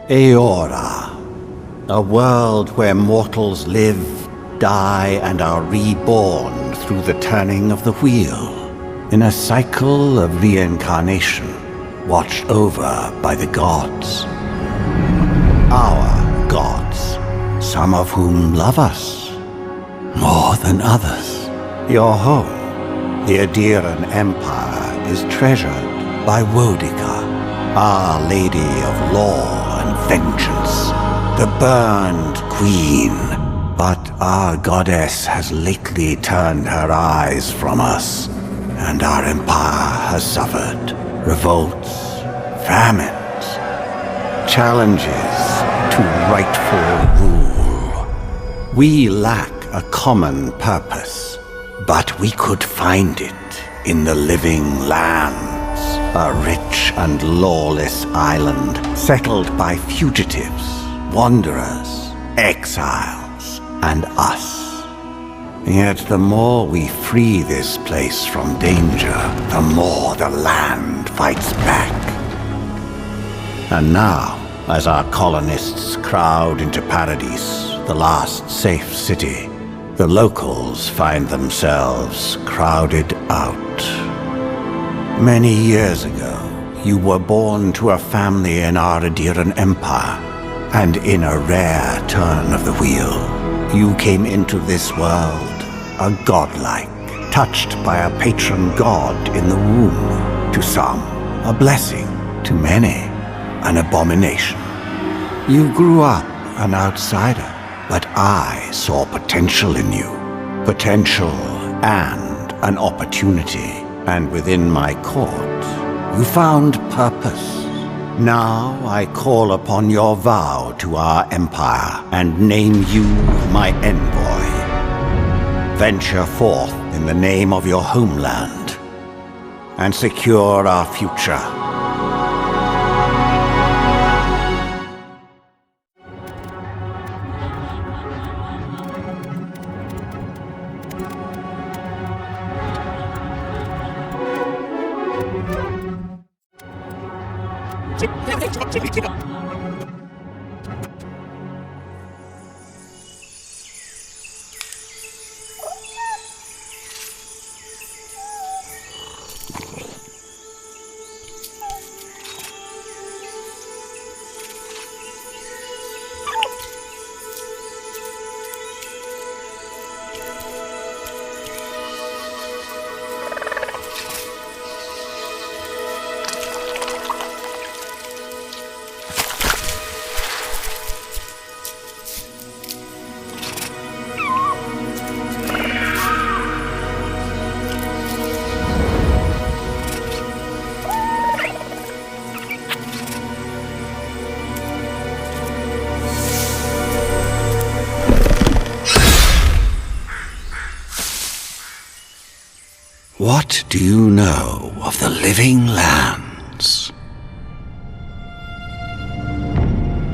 Eora, a world where mortals live, die, and are reborn through the turning of the wheel, in a cycle of reincarnation, watched over by the gods. Our gods, some of whom love us more than others. Your home, the Adiran Empire, is treasured by Wodica, Our Lady of Law and Vengeance, the Burned Queen. But our goddess has lately turned her eyes from us, and our empire has suffered revolts, famines, challenges to rightful rule. We lack a common purpose, but we could find it in the Living Lands, a rich and lawless island settled by fugitives, wanderers, exiles, and us. Yet the more we free this place from danger, the more the land fights back. And now, as our colonists crowd into Paradise, the last safe city, the locals find themselves crowded out. Many years ago, you were born to a family in our Adiran Empire, and in a rare turn of the wheel, you came into this world a godlike, touched by a patron god in the womb. To some, a blessing. To many, an abomination. You grew up an outsider, but I saw potential in you. Potential and an opportunity. And within my court, you found purpose. Now I call upon your vow to our empire and name you my envoy. Venture forth in the name of your homeland and secure our future. What do you know of the Living Lands?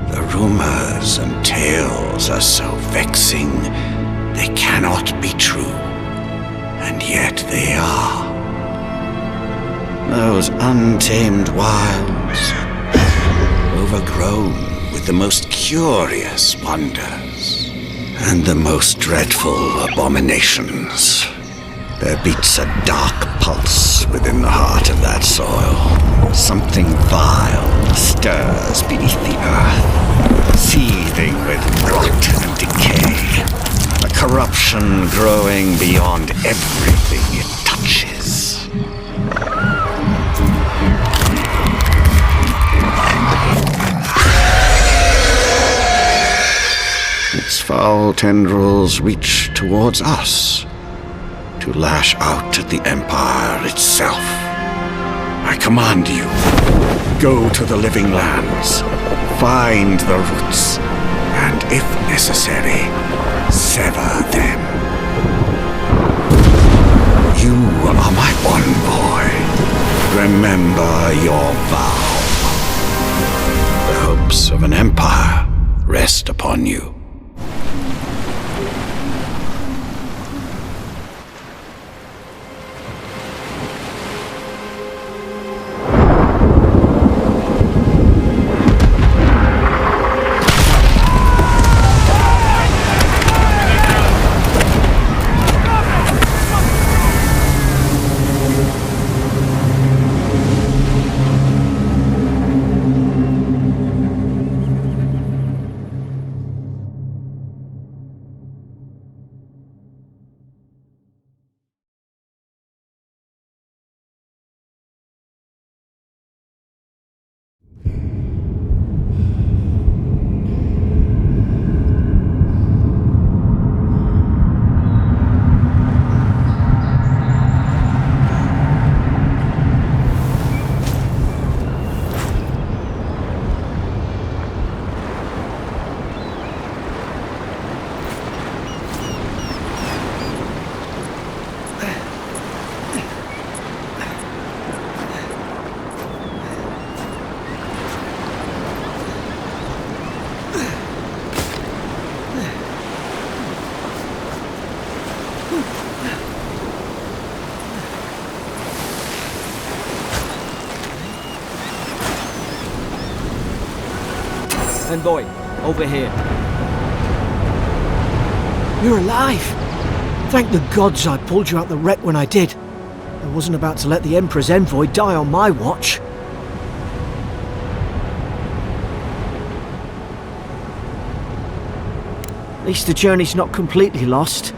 The rumors and tales are so vexing, they cannot be true, and yet they are. Those untamed wilds, overgrown with the most curious wonders and the most dreadful abominations. There beats a dark pulse within the heart of that soil. Something vile stirs beneath the earth, seething with rot and decay. A corruption growing beyond everything it touches. Its foul tendrils reach towards us, to lash out at the Empire itself. I command you, go to the Living Lands, find the roots, and if necessary, sever them. You are my envoy. Remember your vow. The hopes of an empire rest upon you. Envoy, over here. You're alive! Thank the gods I pulled you out the wreck when I did. I wasn't about to let the Emperor's envoy die on my watch. At least the journey's not completely lost.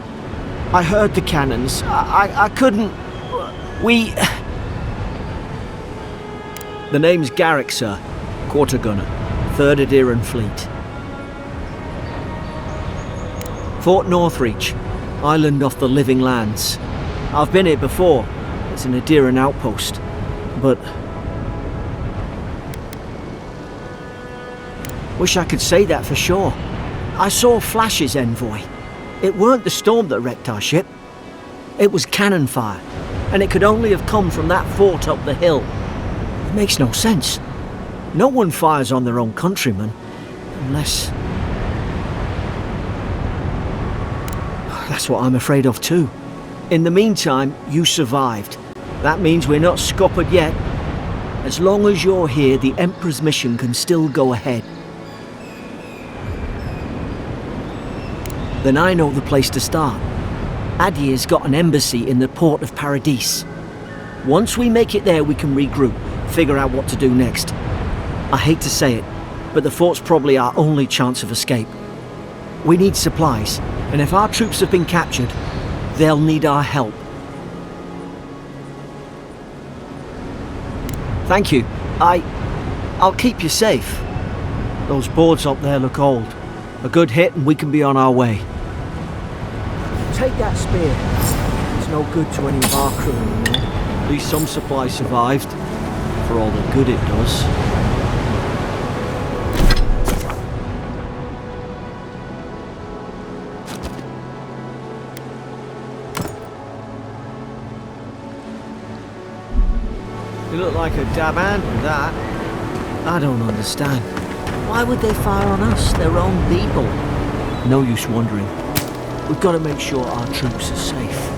I heard the cannons. I couldn't... We... The name's Garrick, sir. Quarter gunner. 3rd Adheran Fleet. Fort Northreach. Island off the Living Lands. I've been here before. It's an Adheran outpost. But... Wish I could say that for sure. I saw flashes, Envoy. It weren't the storm that wrecked our ship. It was cannon fire, and it could only have come from that fort up the hill. It makes no sense. No one fires on their own countrymen, unless... That's what I'm afraid of too. In the meantime, you survived. That means we're not scuppered yet. As long as you're here, the Emperor's mission can still go ahead. Then I know the place to start. Adir's got an embassy in the port of Paradis. Once we make it there, we can regroup, figure out what to do next. I hate to say it, but the fort's probably our only chance of escape. We need supplies, and if our troops have been captured, they'll need our help. Thank you. I'll keep you safe. Those boards up there look old. A good hit and we can be on our way. Take that spear. It's no good to any of our crew anymore. At least some supplies survived, for all the good it does. You look like a dab hand with that. I don't understand. Why would they fire on us, their own people? No use wondering. We've got to make sure our troops are safe.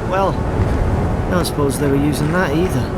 Well, I don't suppose they were using that either.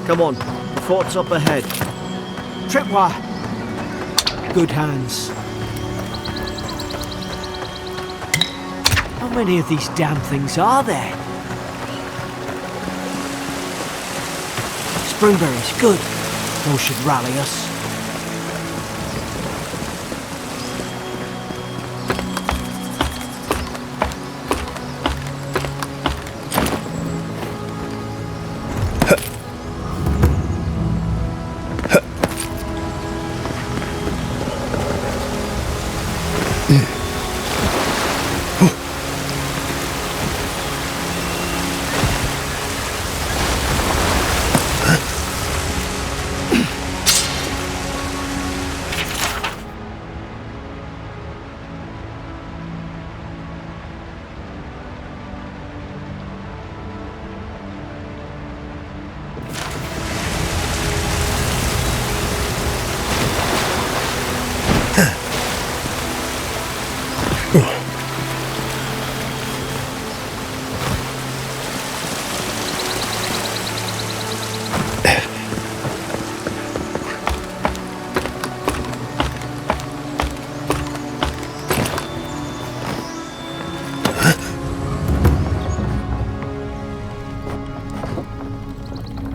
Come on, the fort's up ahead. Tripwire! Good hands. How many of these damn things are there? Springberries, good. Those should rally us.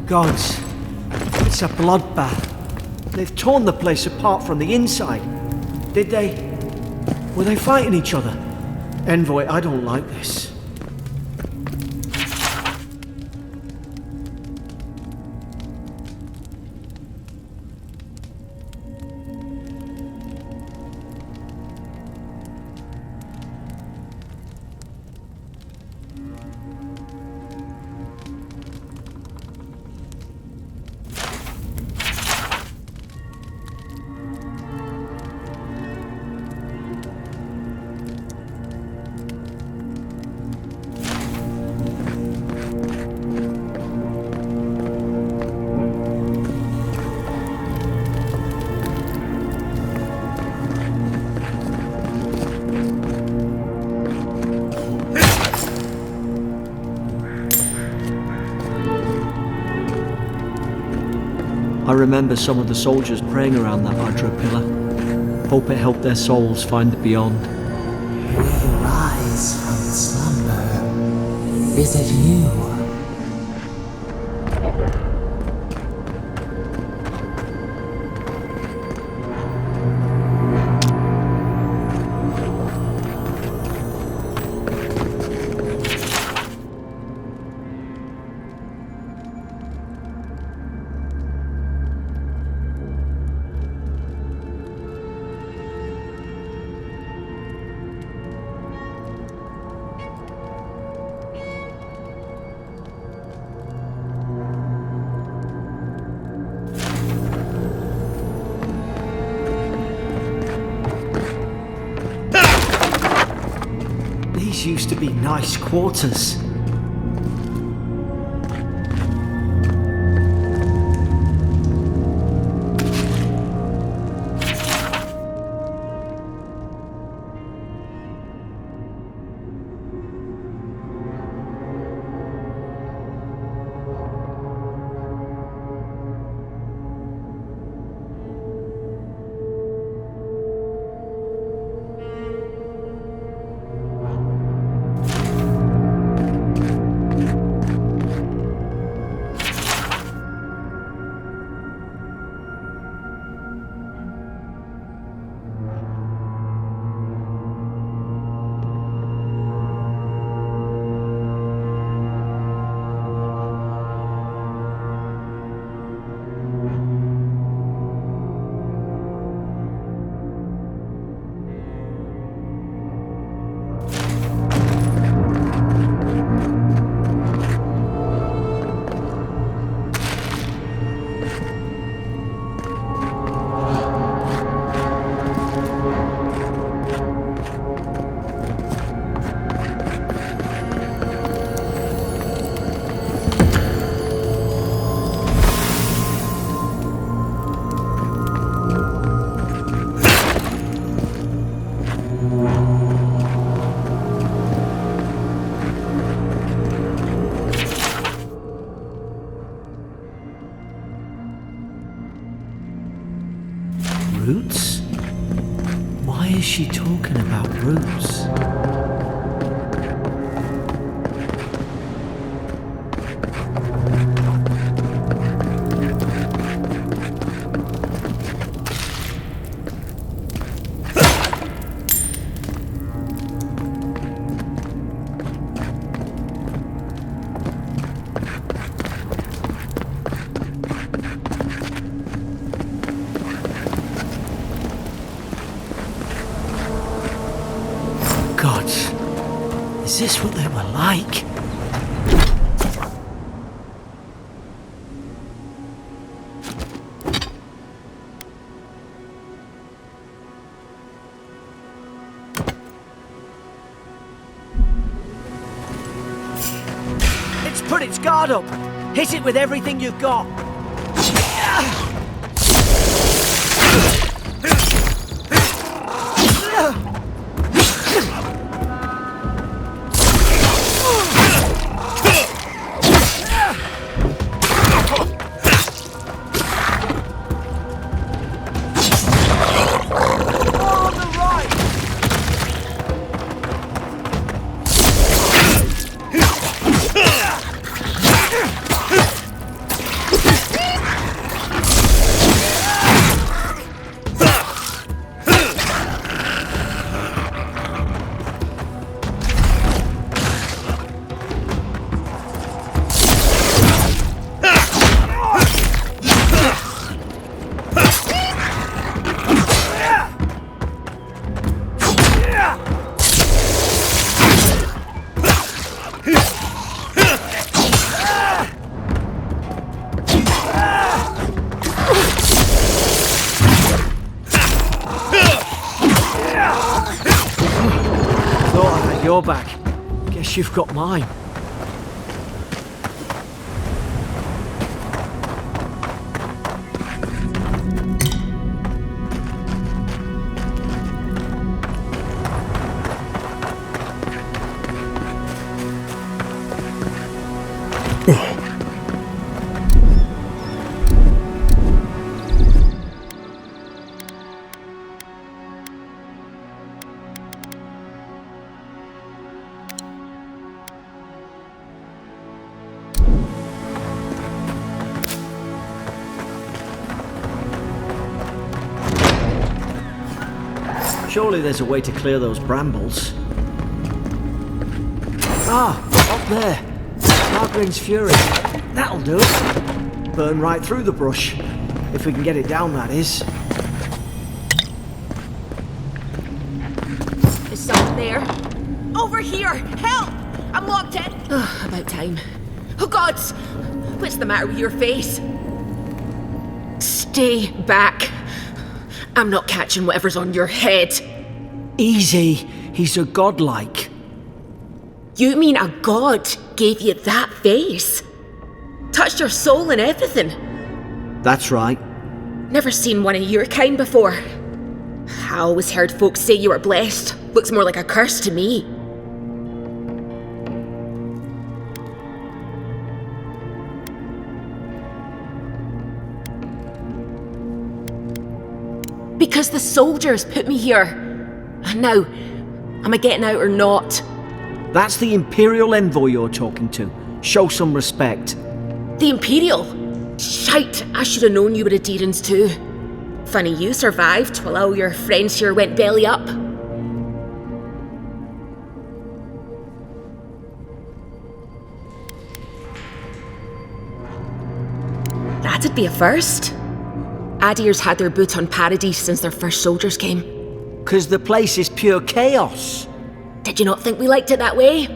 Gods, it's a bloodbath. They've torn the place apart from the inside. Did they? Were they fighting each other? Envoy, I don't like this. I remember some of the soldiers praying around that hydro pillar. Hope it helped their souls find the beyond. We rise from slumber. Is it you? These used to be nice quarters. Roots? Why is she talking about roots? Gods, is this what they were like? It's put its guard up. Hit it with everything you've got. back. Guess you've got mine. Surely there's a way to clear those brambles. Ah, up there. Margarine's Fury. That'll do it. Burn right through the brush. If we can get it down, that is. Is someone there? Over here! Help! I'm locked in! About time. Oh gods! What's the matter with your face? Stay back. I'm not catching whatever's on your head. Easy. He's a godlike. You mean a god gave you that face? Touched your soul and everything? That's right. Never seen one of your kind before. I always heard folks say you were blessed. Looks more like a curse to me. Because the soldiers put me here. Now, am I getting out or not? That's the Imperial envoy you're talking to. Show some respect. The Imperial? Shite, I should have known you were Adherents too. Funny you survived while all your friends here went belly up. That'd be a first. Adir's had their boot on Paradise since their first soldiers came. 'Cause the place is pure chaos. Did you not think we liked it that way?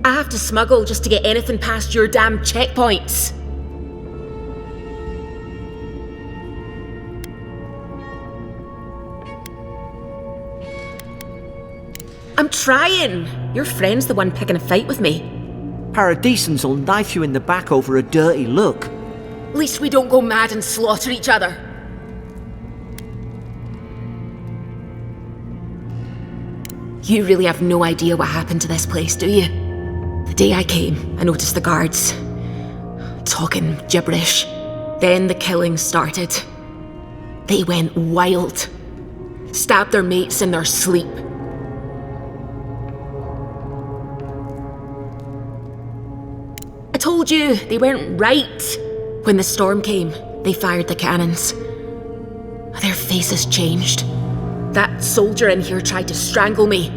I have to smuggle just to get anything past your damn checkpoints. I'm trying. Your friend's the one picking a fight with me. Paradisans will knife you in the back over a dirty look. At least we don't go mad and slaughter each other. You really have no idea what happened to this place, do you? The day I came, I noticed the guards talking gibberish. Then the killing started. They went wild. Stabbed their mates in their sleep. I told you, they weren't right. When the storm came, they fired the cannons. Their faces changed. That soldier in here tried to strangle me.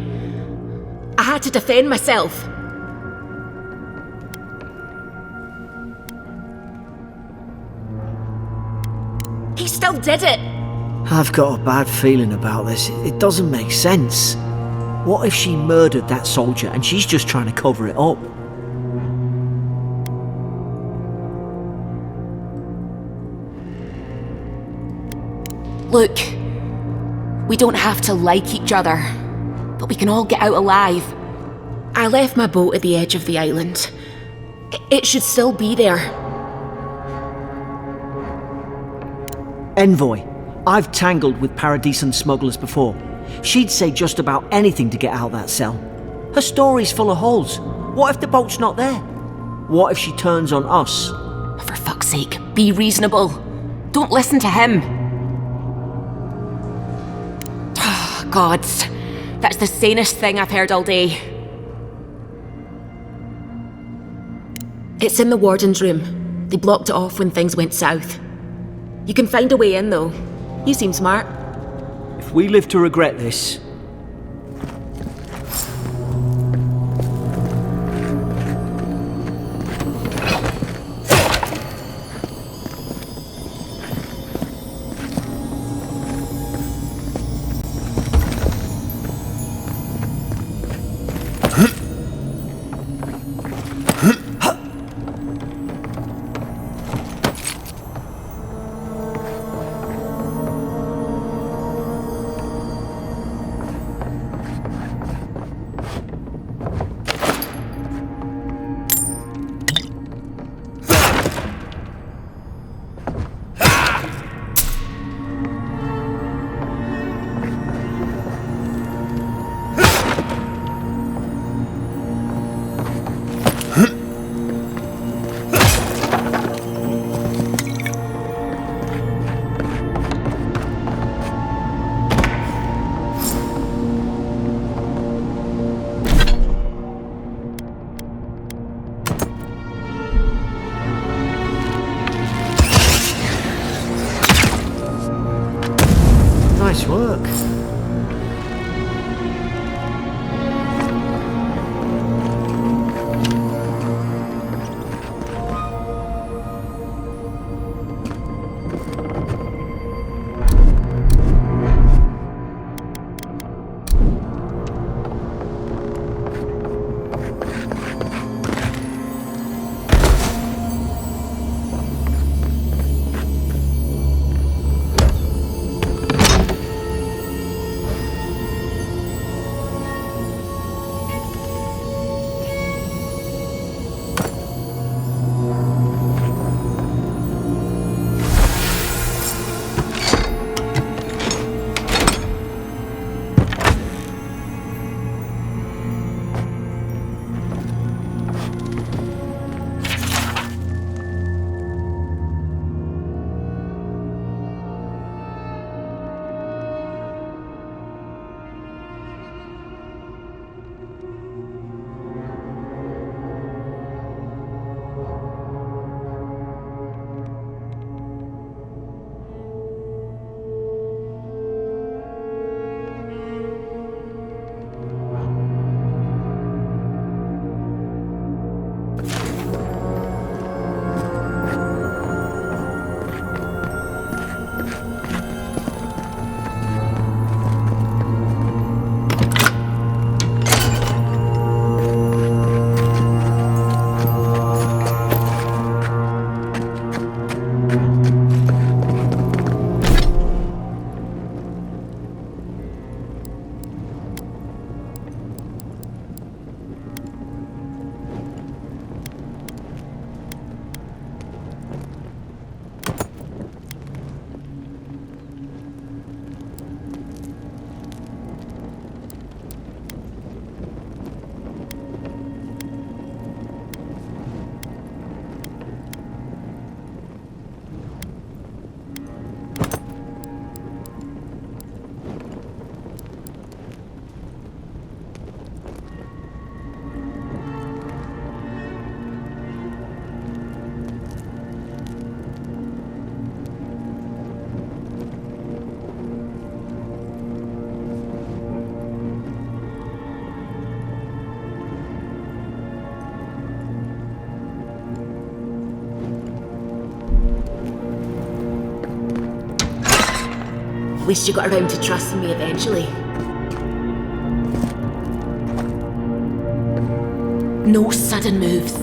I had to defend myself. He still did it. I've got a bad feeling about this. It doesn't make sense. What if she murdered that soldier and she's just trying to cover it up? Look, we don't have to like each other, but we can all get out alive. I left my boat at the edge of the island. It should still be there. Envoy, I've tangled with Paradisan smugglers before. She'd say just about anything to get out of that cell. Her story's full of holes. What if the boat's not there? What if she turns on us? For fuck's sake, be reasonable. Don't listen to him. Gods, that's the sanest thing I've heard all day. It's in the warden's room. They blocked it off when things went south. You can find a way in, though. You seem smart. If we live to regret this... work. At least you got around to trusting me eventually. No sudden moves.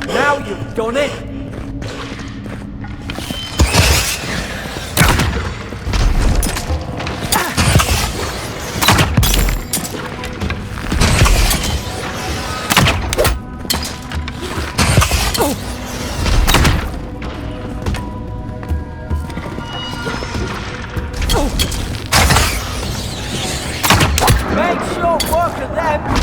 Now you've done it! Make short work of them!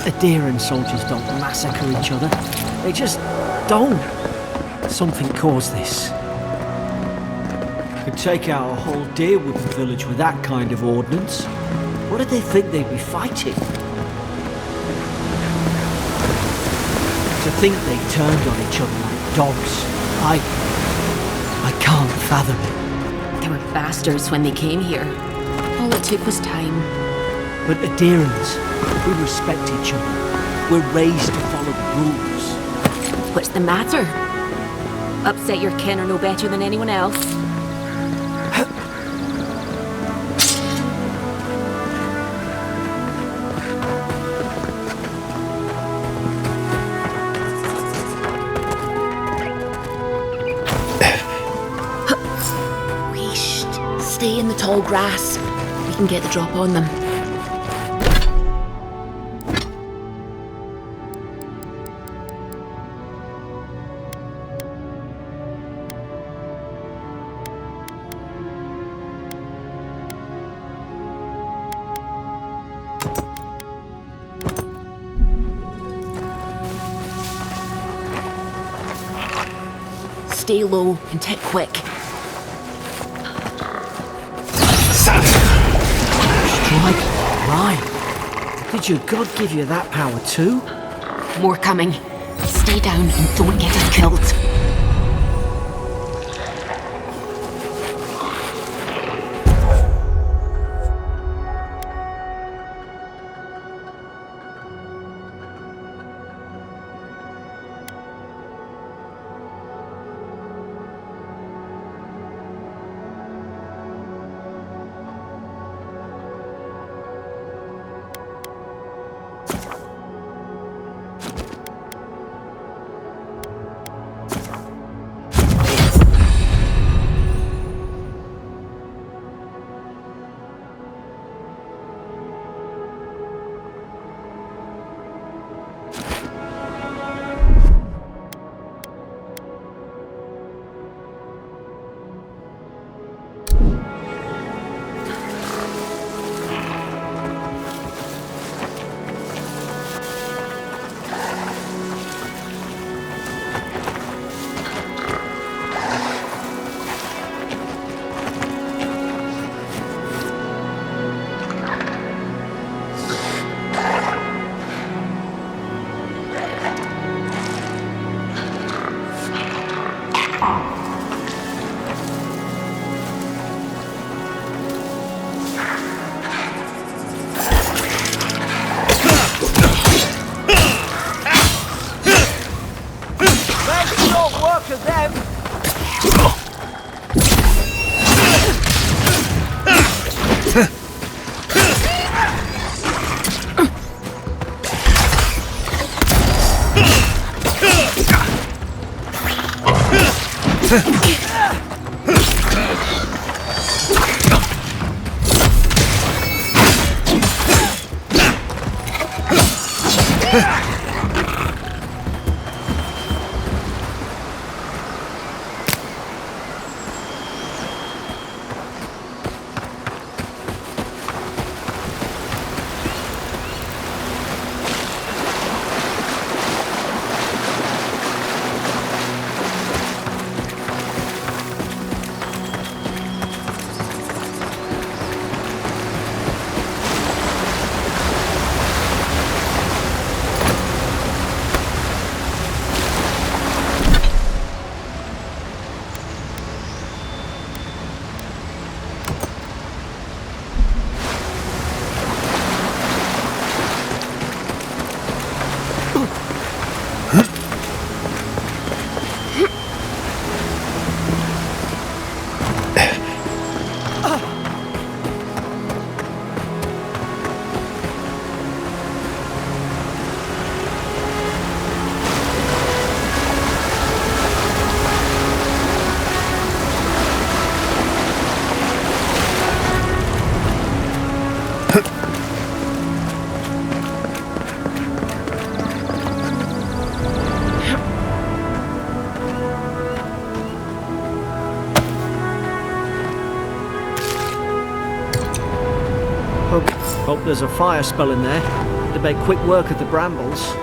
Adherent soldiers don't massacre each other. They just don't. Something caused this. Could take out a whole deer with the village with that kind of ordnance. What did they think they'd be fighting? To think they turned on each other like dogs. I can't fathom it. They were bastards when they came here. All it took was time. But adherents, we respect each other. We're raised to follow the rules. What's the matter? Upset your kin are no better than anyone else? Stay in the tall grass. We can get the drop on them. Stay low and tick quick. Strike right. Did your god give you that power too? More coming. Stay down and don't get us killed. Hope there's a fire spell in there to make quick work of the brambles.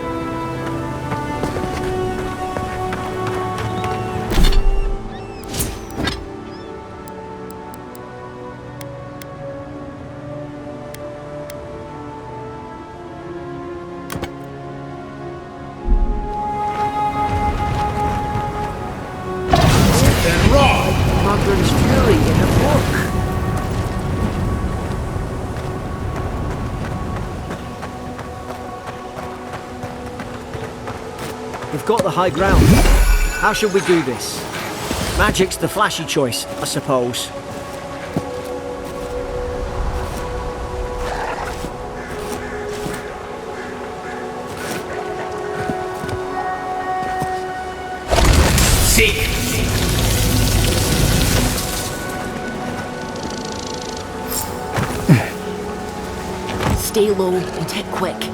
Mugren's Fury in a book. We've got the high ground. How should we do this? Magic's the flashy choice, I suppose. Stay low and hit quick.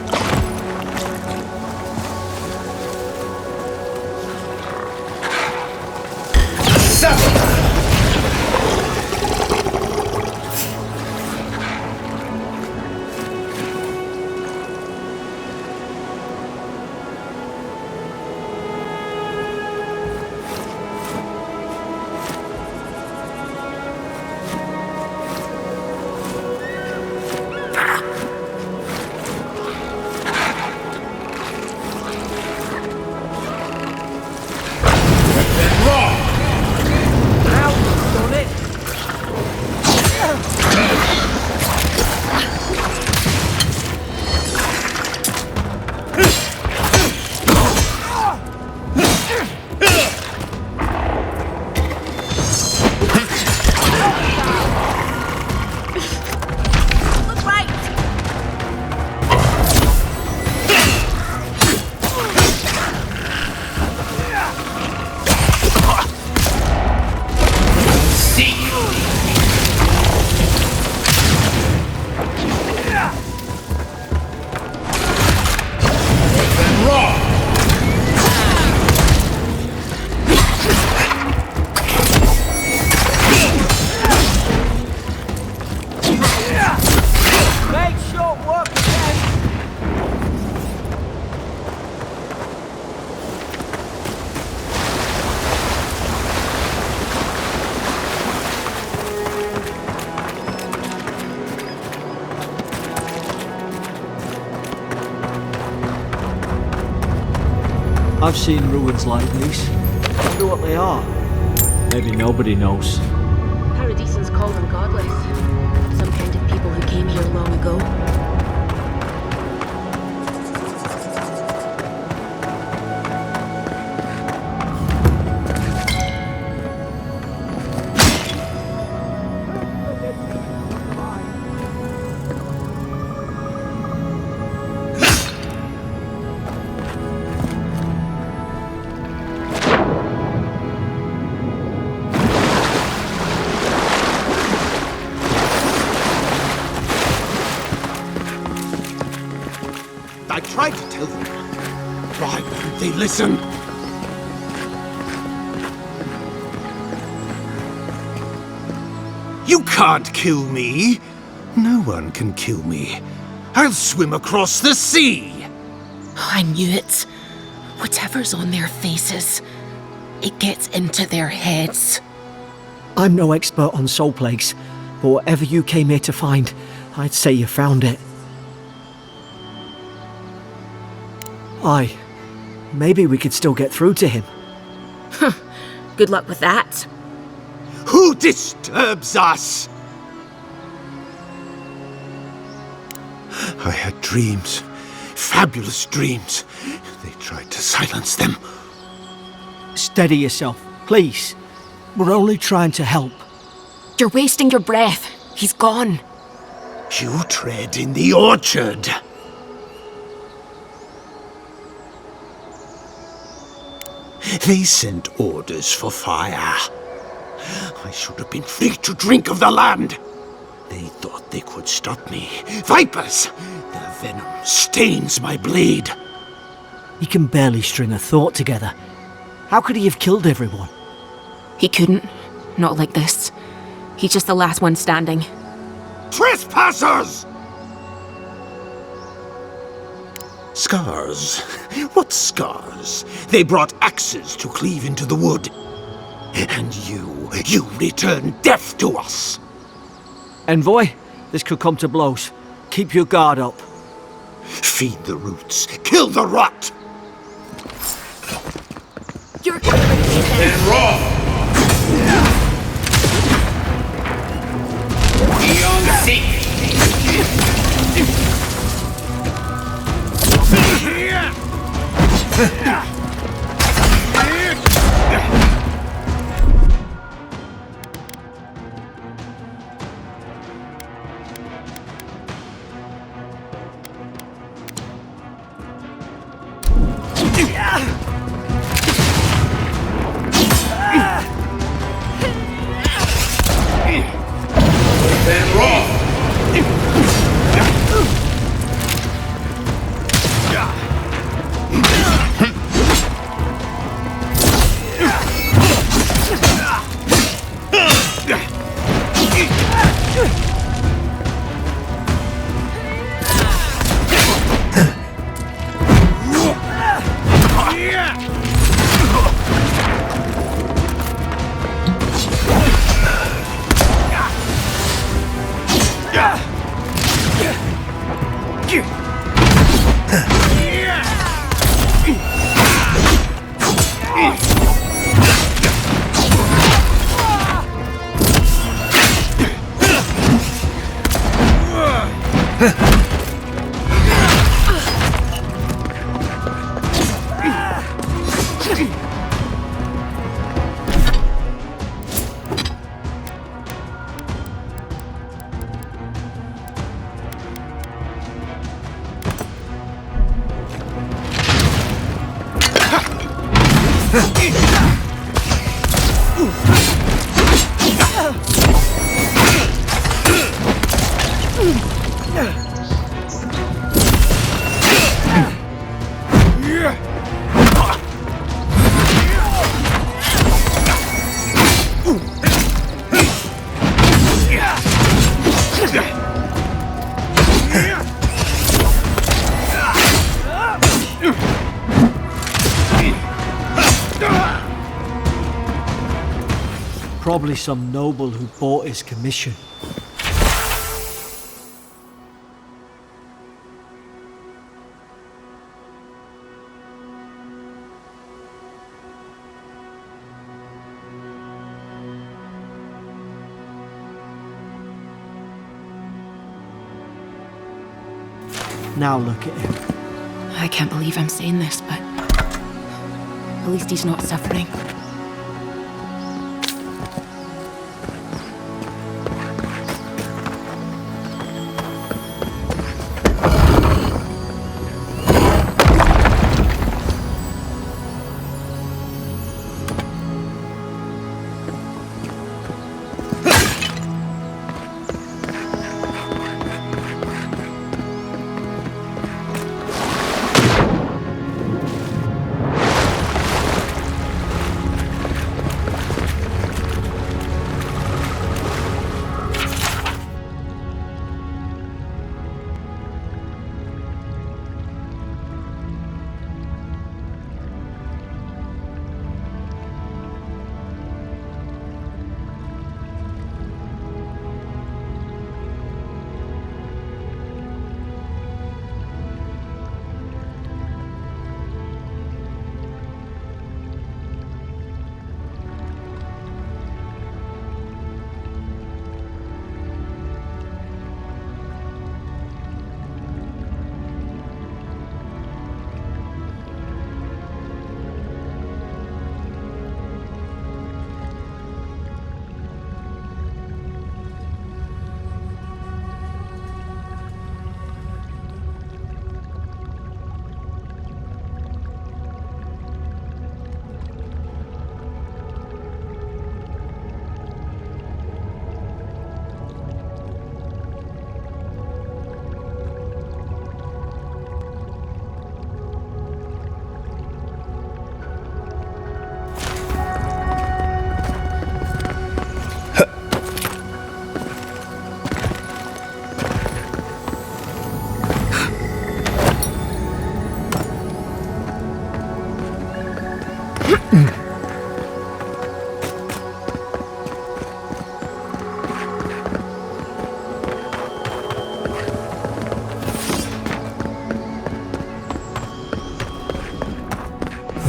I've seen ruins like these. I wonder what they are. Maybe nobody knows. Paradisans call them godless. Some kind of people who came here long ago. I tried to tell them. Why wouldn't they listen? You can't kill me. No one can kill me. I'll swim across the sea. I knew it. Whatever's on their faces, it gets into their heads. I'm no expert on soul plagues, but whatever you came here to find, I'd say you found it. Aye. Maybe we could still get through to him. Good luck with that. Who disturbs us? I had dreams. Fabulous dreams. They tried to silence them. Steady yourself, please. We're only trying to help. You're wasting your breath. He's gone. You tread in the orchard. They sent orders for fire. I should have been free to drink of the land. They thought they could stop me. Vipers! Their venom stains my blade. He can barely string a thought together. How could he have killed everyone? He couldn't. Not like this. He's just the last one standing. Trespassers! Scars? What scars? They brought axes to cleave into the wood. And you return death to us. Envoy, this could come to blows. Keep your guard up. Feed the roots. Kill the rot! You're and raw! Beyond sick! Then roll. Probably some noble who bought his commission. Now look at him. I can't believe I'm saying this, but at least he's not suffering.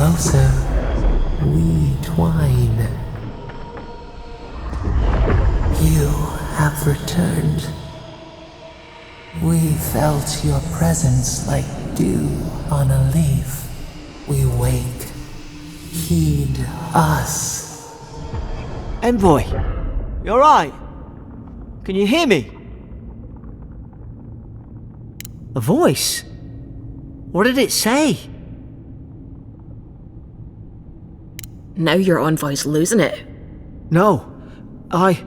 Closer, we twine. You have returned. We felt your presence like dew on a leaf. We wake. Heed us. Envoy, you alright? Can you hear me? A voice? What did it say? Now your envoy's losing it. No, I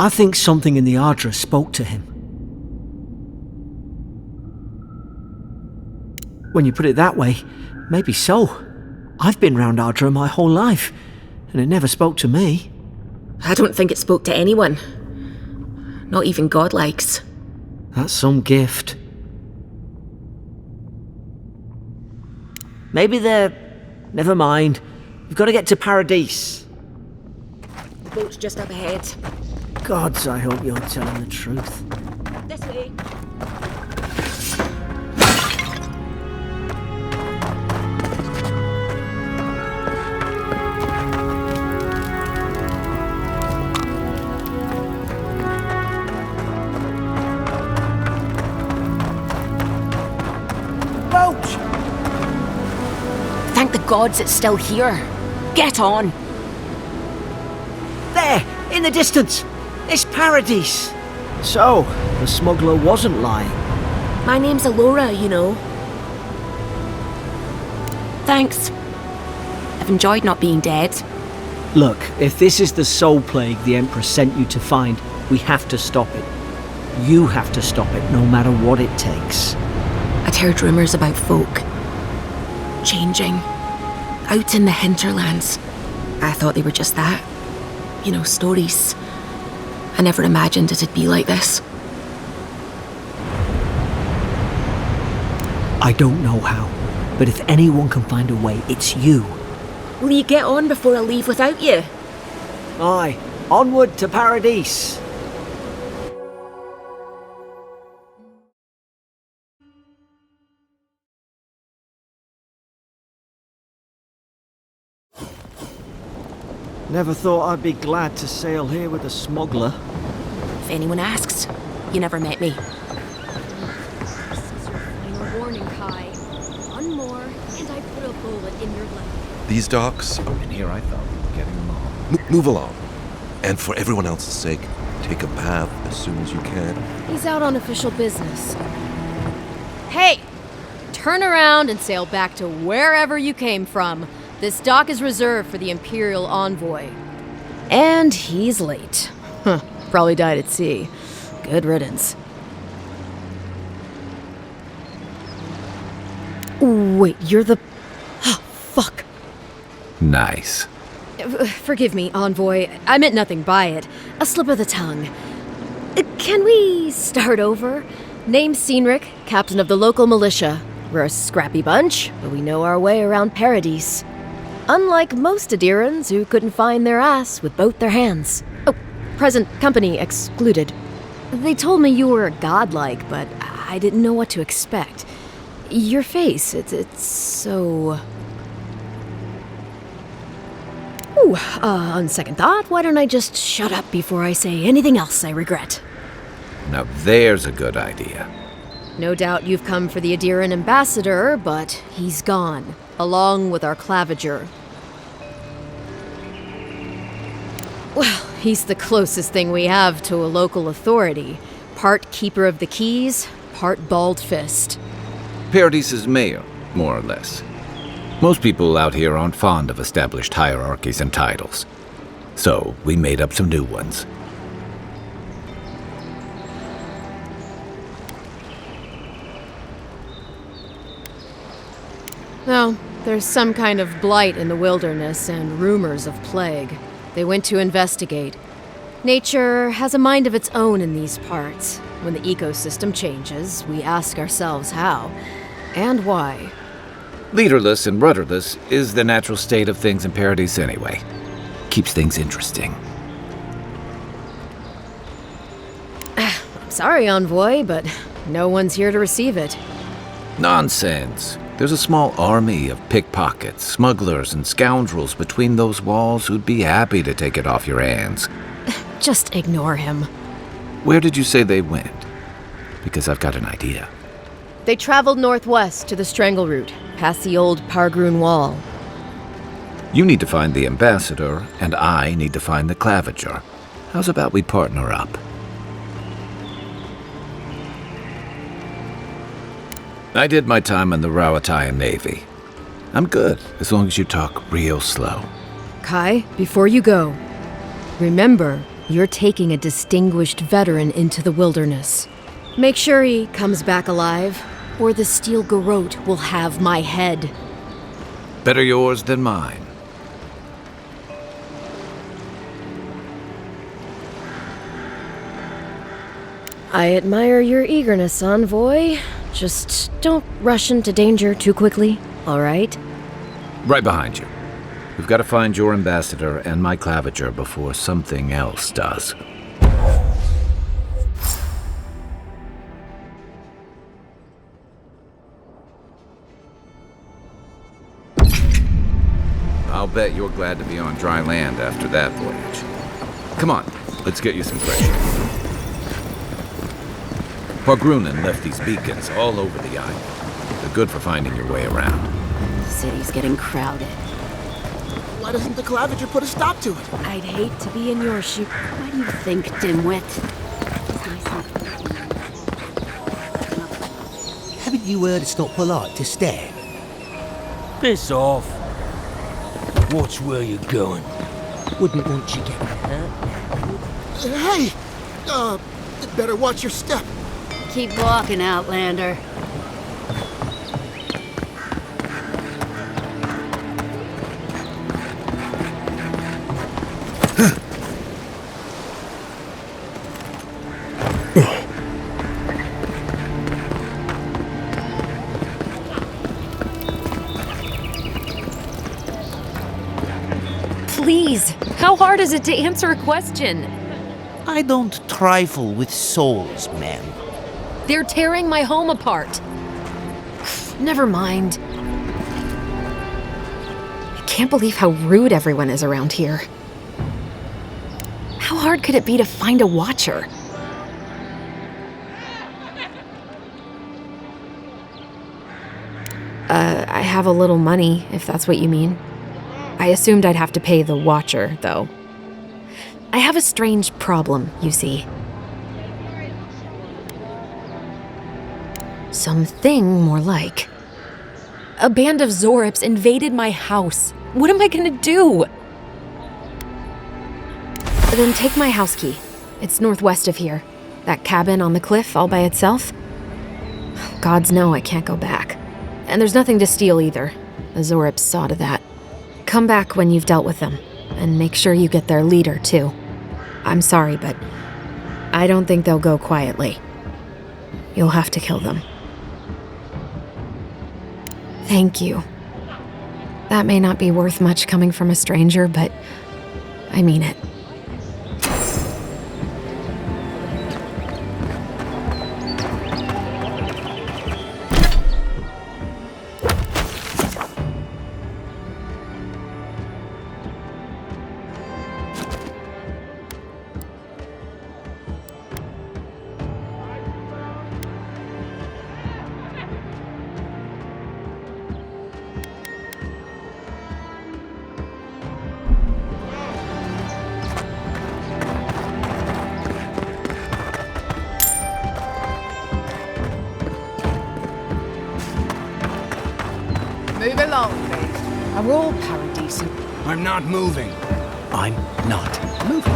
think something in the Ardra spoke to him. When you put it that way, maybe so. I've been round Ardra my whole life, and it never spoke to me. I don't think it spoke to anyone. Not even godlikes. That's some gift. Maybe they're... Never mind. We've got to get to Paradise. The boat's just up ahead. Gods, I hope you're telling the truth. This way. Boat! Thank the gods it's still here. Get on. There! In the distance! It's Paradise! So, the smuggler wasn't lying. My name's Alora, you know. Thanks. I've enjoyed not being dead. Look, if this is the soul plague the Emperor sent you to find, we have to stop it. You have to stop it, no matter what it takes. I'd heard rumours about folk changing out in the hinterlands. I thought they were just that. You know, stories. I never imagined it'd be like this. I don't know how, but if anyone can find a way, it's you. Will you get on before I leave without you? Aye, onward to Paradise. Never thought I'd be glad to sail here with a smuggler. If anyone asks, you never met me. This is your final warning, Kai. One more, and I put a bullet in your leg. These docks, And here I thought we were getting along. move along. And for everyone else's sake, take a bath as soon as you can. He's out on official business. Hey! Turn around and sail back to wherever you came from. This dock is reserved for the Imperial Envoy. And he's late. Huh, probably died at sea. Good riddance. Wait, you're the... Oh, fuck. Nice. Forgive me, Envoy. I meant nothing by it. A slip of the tongue. Can we start over? Name's Cynric, captain of the local militia. We're a scrappy bunch, but we know our way around Paradise. Unlike most Adirans who couldn't find their ass with both their hands. Oh, present company excluded. They told me you were godlike, but I didn't know what to expect. Your face, it's so... Ooh, on second thought, why don't I just shut up before I say anything else I regret? Now there's a good idea. No doubt you've come for the Adiran ambassador, but he's gone, along with our claviger. Well, he's the closest thing we have to a local authority. Part keeper of the keys, part bald fist. Paradise's mayor, more or less. Most people out here aren't fond of established hierarchies and titles. So we made up some new ones. No, there's some kind of blight in the wilderness and rumors of plague. They went to investigate. Nature has a mind of its own in these parts. When the ecosystem changes, we ask ourselves how and why. Leaderless and rudderless is the natural state of things in Paradise anyway. Keeps things interesting. I'm sorry, Envoy, but no one's here to receive it. Nonsense. There's a small army of pickpockets, smugglers, and scoundrels between those walls who'd be happy to take it off your hands. Just ignore him. Where did you say they went? Because I've got an idea. They traveled northwest to the Strangle Route, past the old Pargroon Wall. You need to find the ambassador, and I need to find the claviger. How's about we partner up? I did my time in the Rawatayan Navy. I'm good, as long as you talk real slow. Kai, before you go, remember, you're taking a distinguished veteran into the wilderness. Make sure he comes back alive, or the steel garrote will have my head. Better yours than mine. I admire your eagerness, Envoy. Just don't rush into danger too quickly, all right? Right behind you. We've got to find your ambassador and my claviger before something else does. I'll bet you're glad to be on dry land after that voyage. Come on, let's get you some fresh air. Pargrunen left these beacons all over the island. They're good for finding your way around. The city's getting crowded. Why doesn't the Claviger put a stop to it? I'd hate to be in your shoes. What do you think, dimwit? Haven't you heard it's not polite to stare? Piss off. Watch where you're going. Wouldn't want you getting hurt. Hey! Better watch your step. Keep walking, Outlander. Please, how hard is it to answer a question? I don't trifle with souls, ma'am. They're tearing my home apart. Never mind. I can't believe how rude everyone is around here. How hard could it be to find a watcher? I have a little money, if that's what you mean. I assumed I'd have to pay the watcher, though. I have a strange problem, you see. Something more like. A band of Zorips invaded my house. What am I gonna do? Then take my house key. It's northwest of here. That cabin on the cliff all by itself. Gods know I can't go back. And there's nothing to steal either. The Zorips saw to that. Come back when you've dealt with them. And make sure you get their leader, too. I'm sorry, but I don't think they'll go quietly. You'll have to kill them. Thank you. That may not be worth much coming from a stranger, but I mean it. Move along, please. Are all paradisant? I'm not moving. I'm not moving.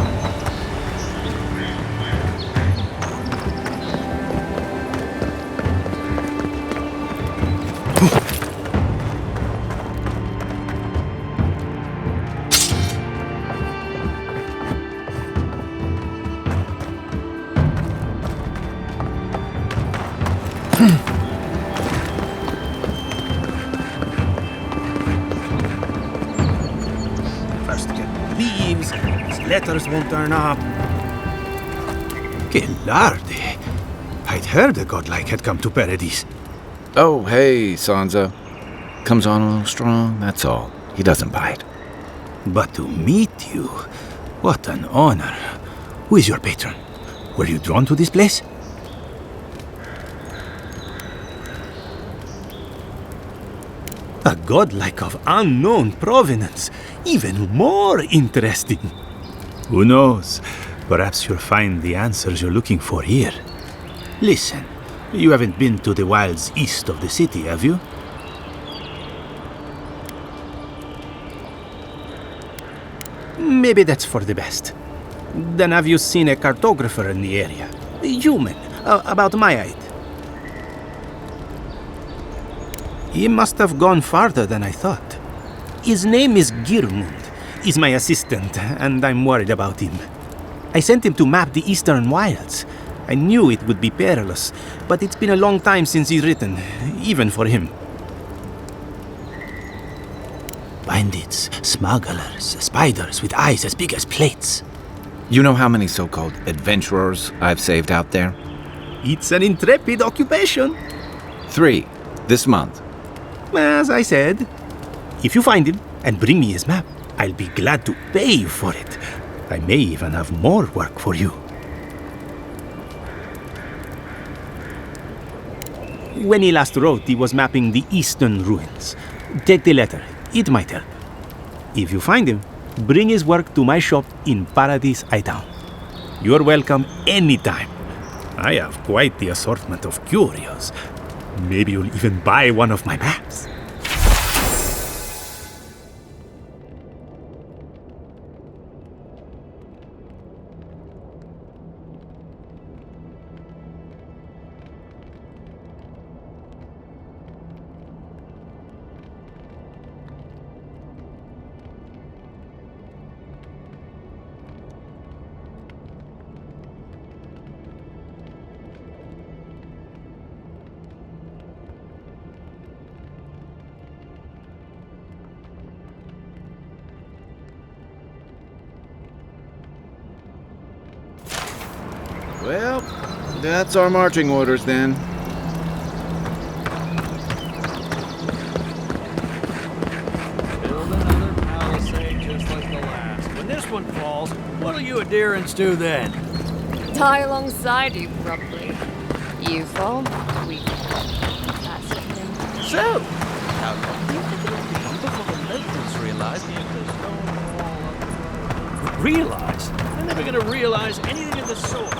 First get leaves, these letters won't turn up. Gelarde. I'd heard a godlike had come to Paradise. Oh, hey, Sansa. Comes on a little strong, that's all. He doesn't bite. But to meet you, what an honor. Who is your patron? Were you drawn to this place? A godlike of unknown provenance. Even more interesting. Who knows? Perhaps you'll find the answers you're looking for here. Listen, you haven't been to the wilds east of the city, have you? Maybe that's for the best. Then have you seen a cartographer in the area? A human, about my height. He must have gone farther than I thought. His name is Girmund. He's my assistant, and I'm worried about him. I sent him to map the eastern wilds. I knew it would be perilous, but it's been a long time since he's written, even for him. Bandits, smugglers, spiders with eyes as big as plates. You know how many so-called adventurers I've saved out there? It's an intrepid occupation. 3, this month. As I said, if you find him and bring me his map, I'll be glad to pay you for it. I may even have more work for you. When he last wrote, he was mapping the eastern ruins. Take the letter. It might help. If you find him, bring his work to my shop in Paradise Town. You're welcome anytime. I have quite the assortment of curios. Maybe you'll even buy one of my maps. Well, that's our marching orders then. Build another palisade just like the last. When this one falls, what'll you adherents do then? Die alongside you, probably. You fall, we fall. That's the thing. So, how long do you think it'll be before the locals realize the Realize? They're never gonna realize anything of the sort.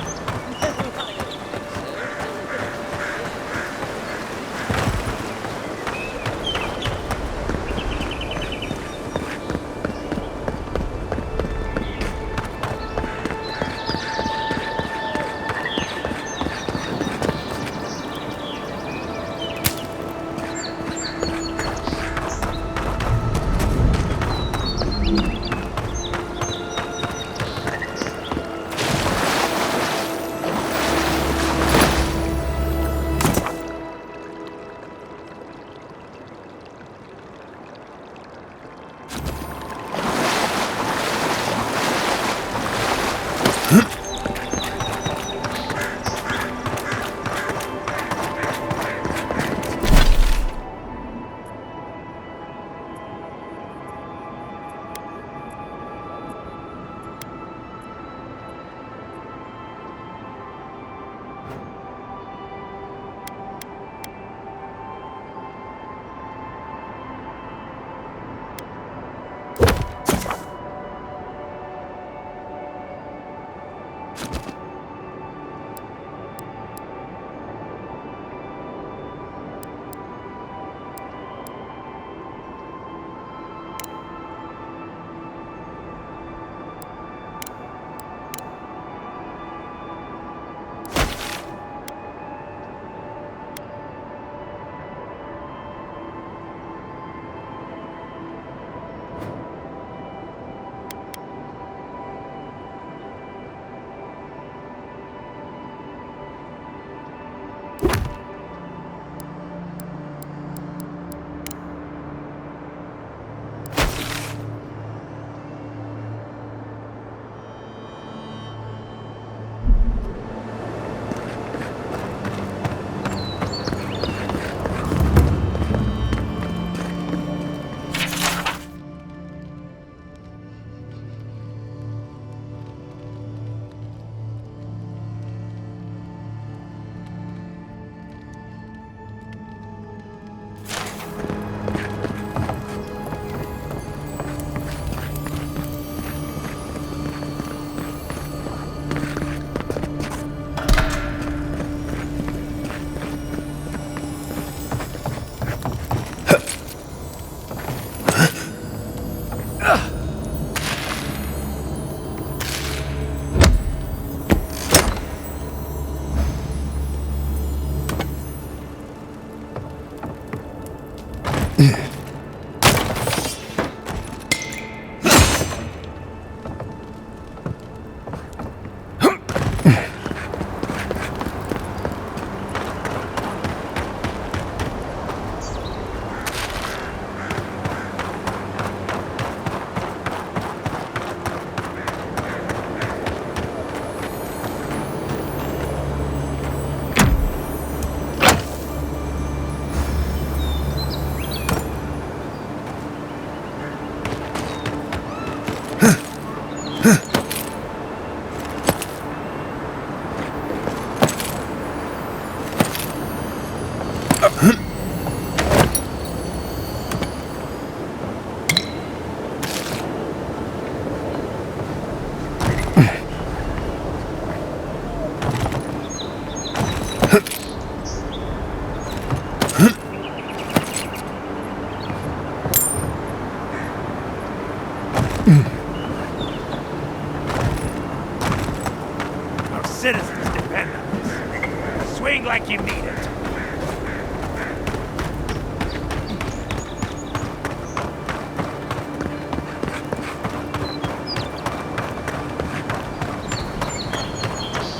Our citizens depend on this. Swing like you mean it.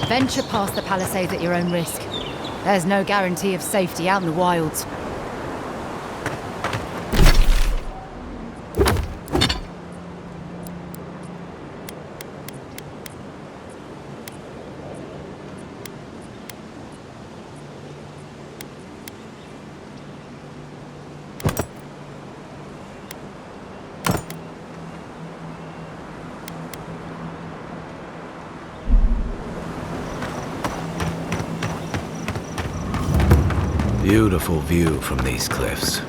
Venture past the palisades at your own risk. There's no guarantee of safety out in the wilds. Beautiful view from these cliffs.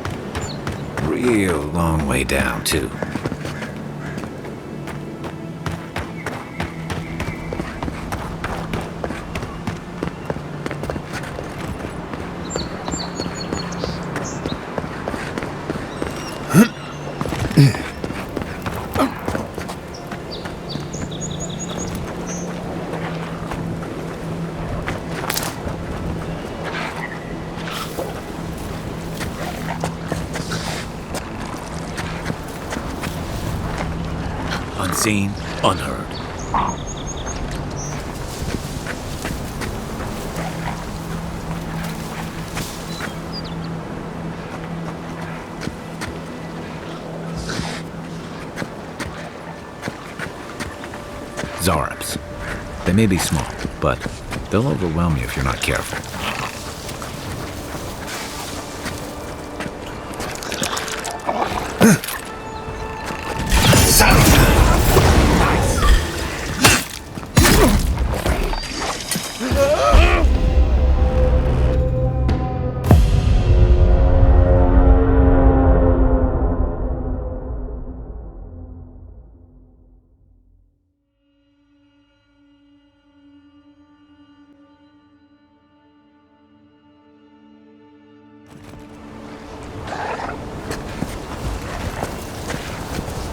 Real long way down, too. Unseen, unheard. Zarps. They may be small, but they'll overwhelm you if you're not careful.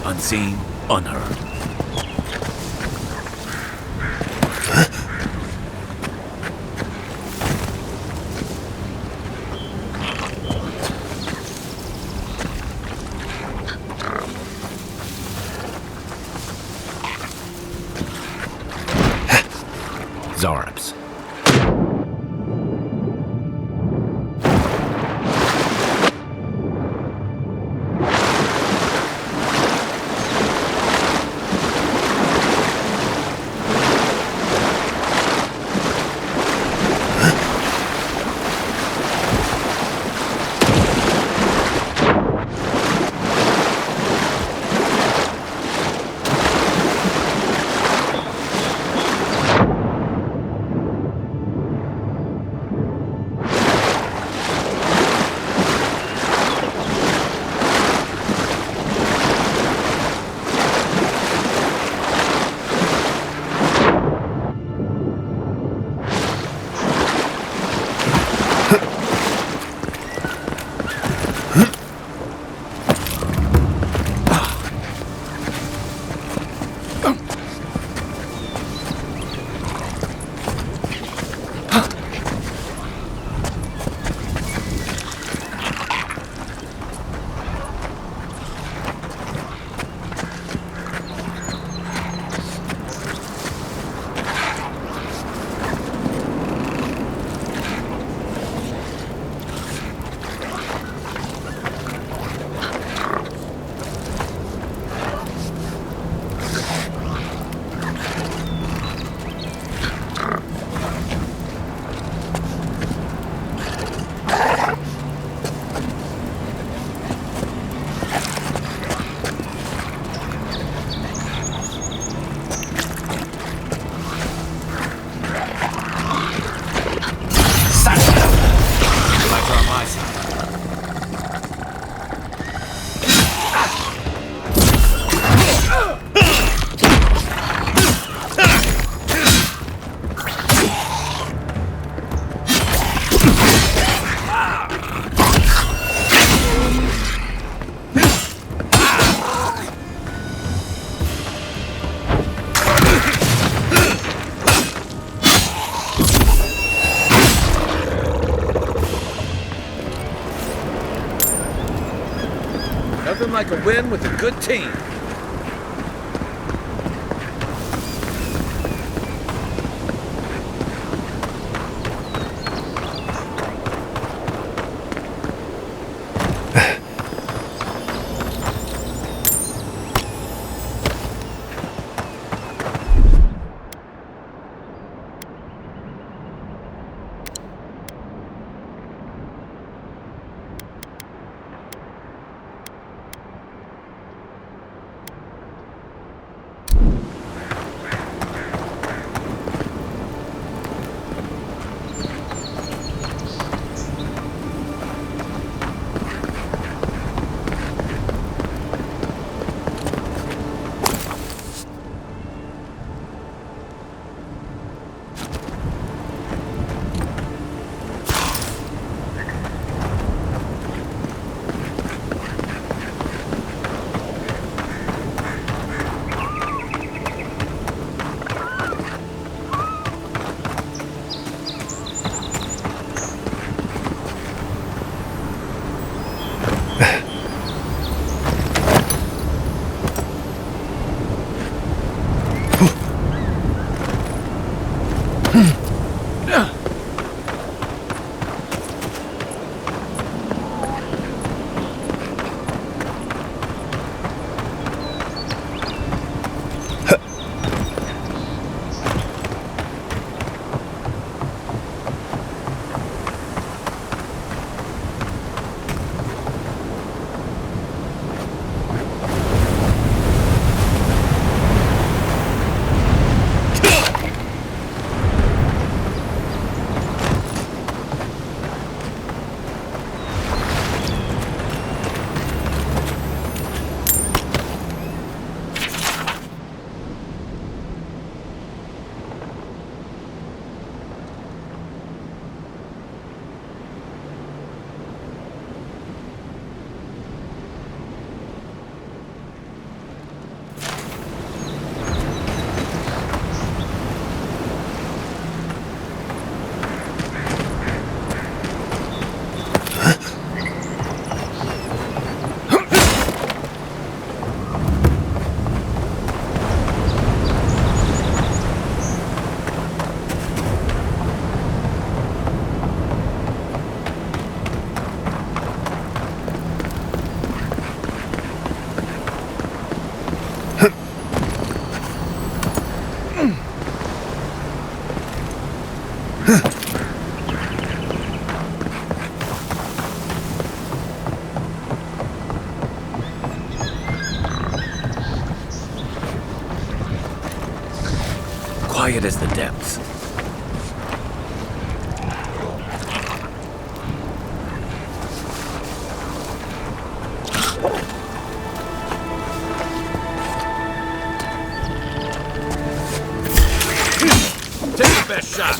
Unseen, unheard. Zarps. Nothing like a win with a good team. Quiet as the depths. Take the best shot.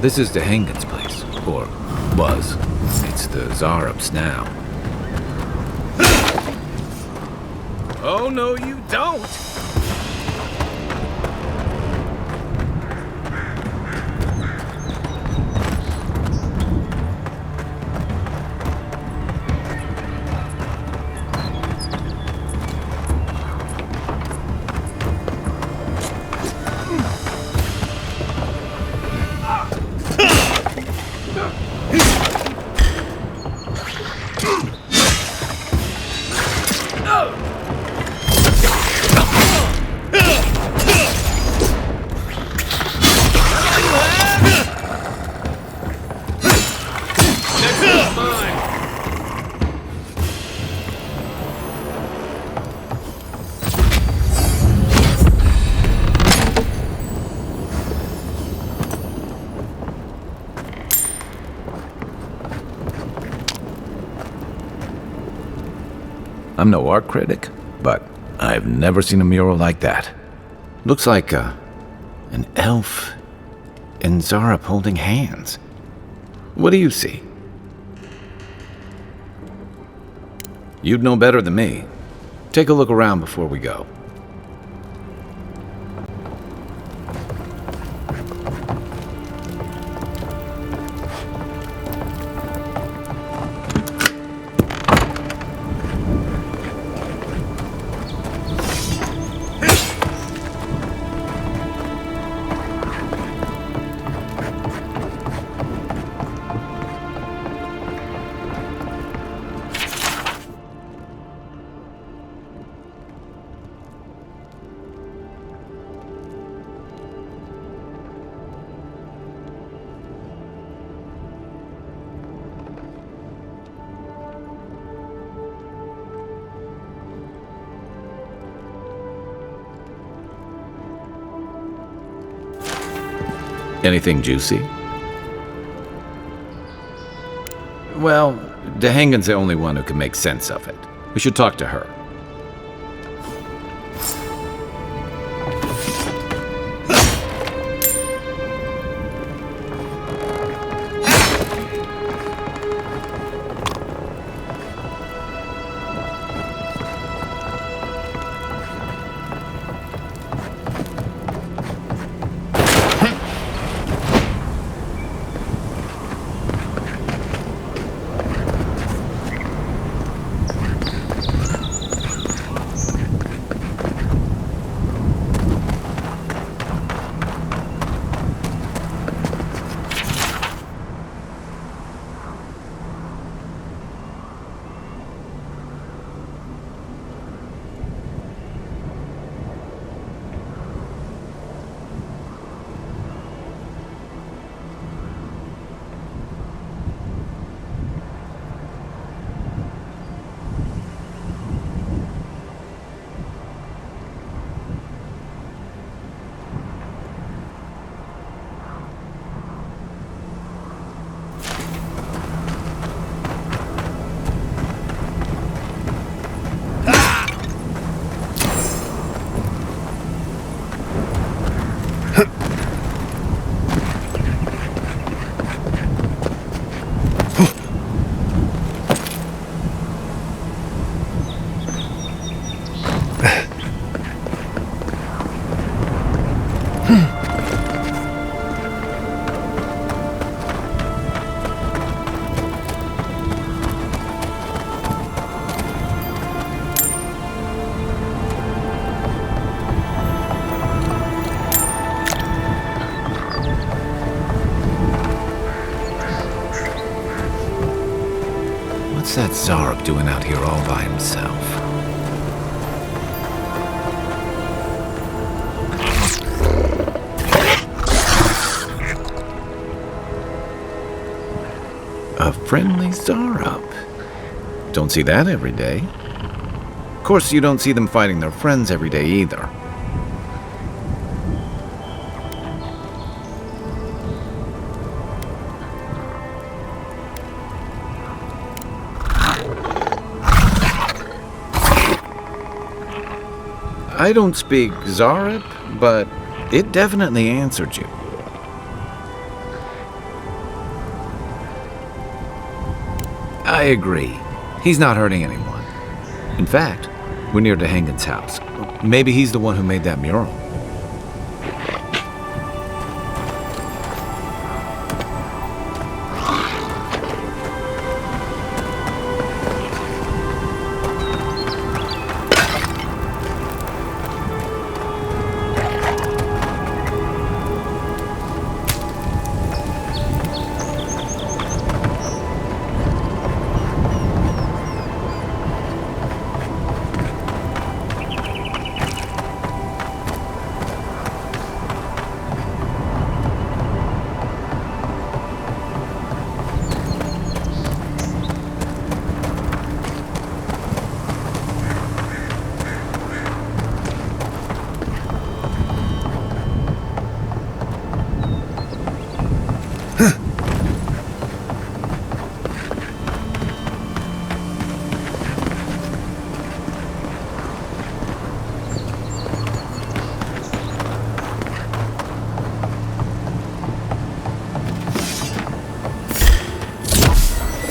This is Dehangan's place. Or was. It's the Zarup's now. Oh, no, you don't! I'm no art critic, but I've never seen a mural like that. Looks like an elf and Zarup holding hands. What do you see? You'd know better than me. Take a look around before we go. Anything juicy? Well, Dehangan's the only one who can make sense of it. We should talk to her. What's that Zarup doing out here all by himself? A friendly Zarup. Don't see that every day. Of course, you don't see them fighting their friends every day either. I don't speak Zarup, but it definitely answered you. I agree. He's not hurting anyone. In fact, we're near DeHangen's house. Maybe he's the one who made that mural.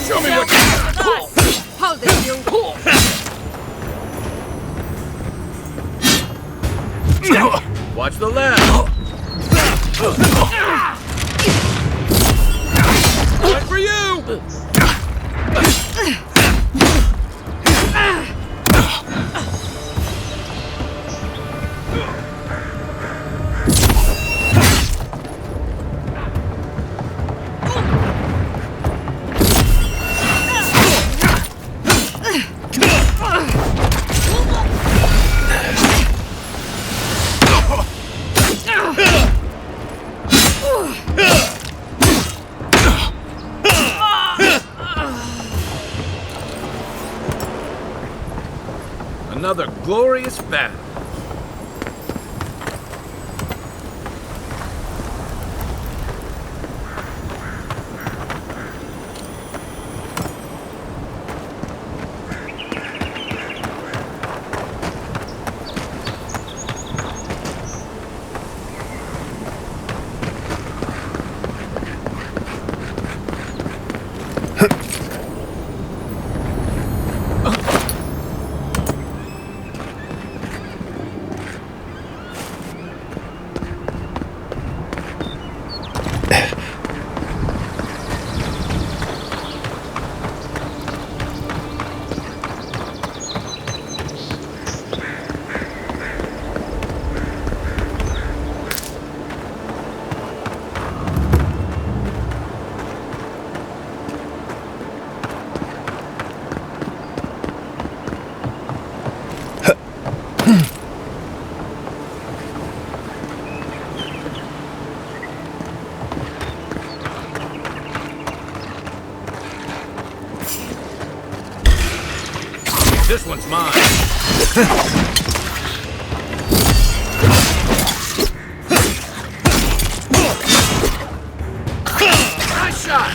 Show me what you got. Hold it, you. Watch the left. One for you. Another glorious battle. This one's mine. Nice shot.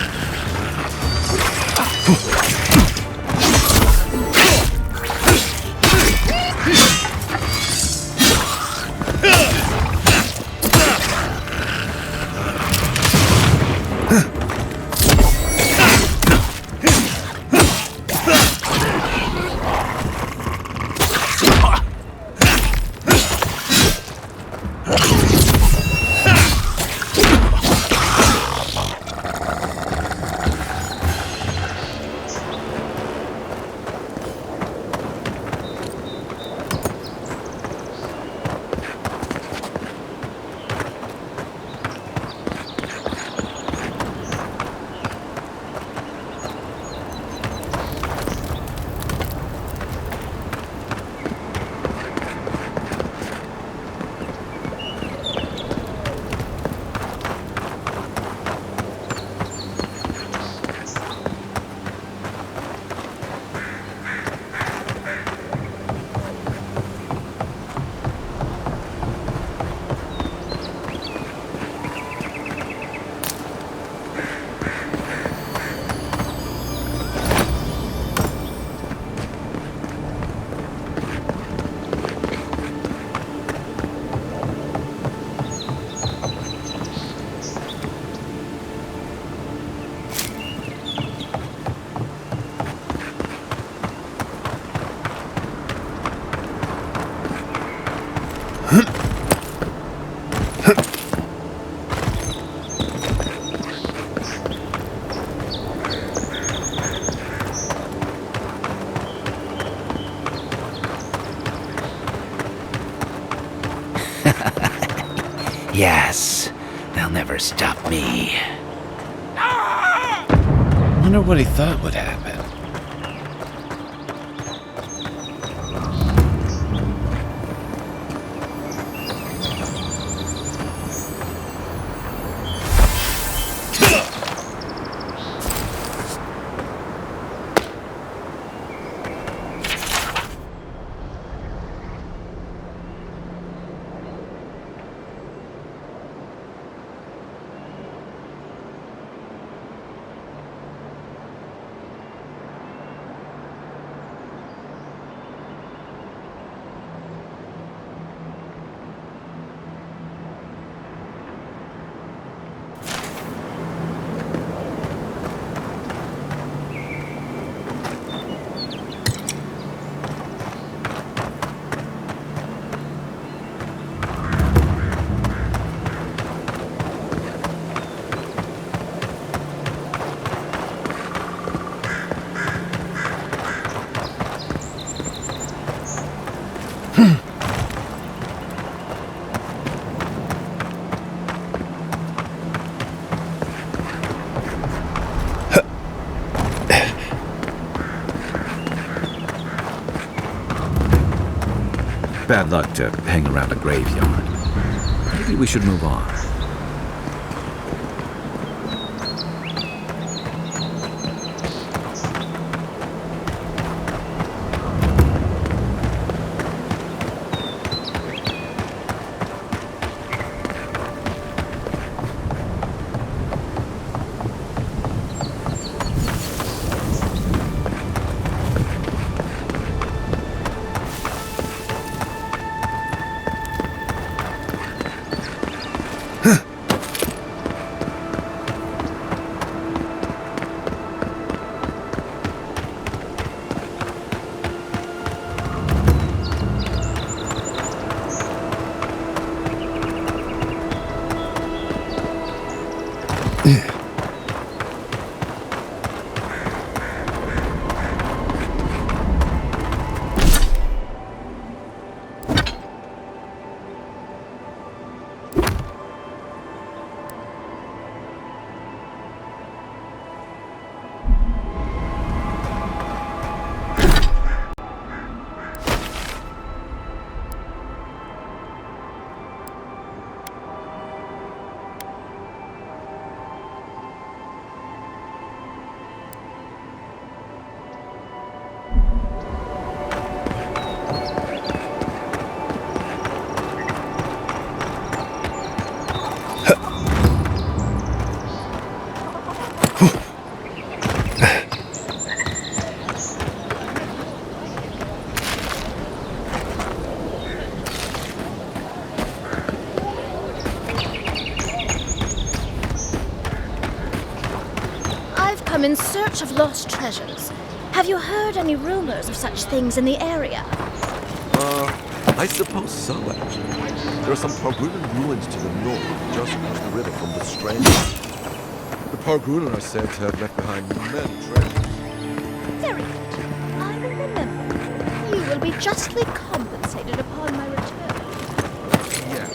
Yes, they'll never stop me. Wonder what he thought would happen. Bad luck to hang around a graveyard. Maybe we should move on. I'm in search of lost treasures. Have you heard any rumors of such things in the area? I suppose so, actually. There are some Pargrunan ruins to the north, just across the river from the strand. The Pargrunan are said to have left behind many treasures. Very good. I will remember. You will be justly compensated upon my return. Yeah.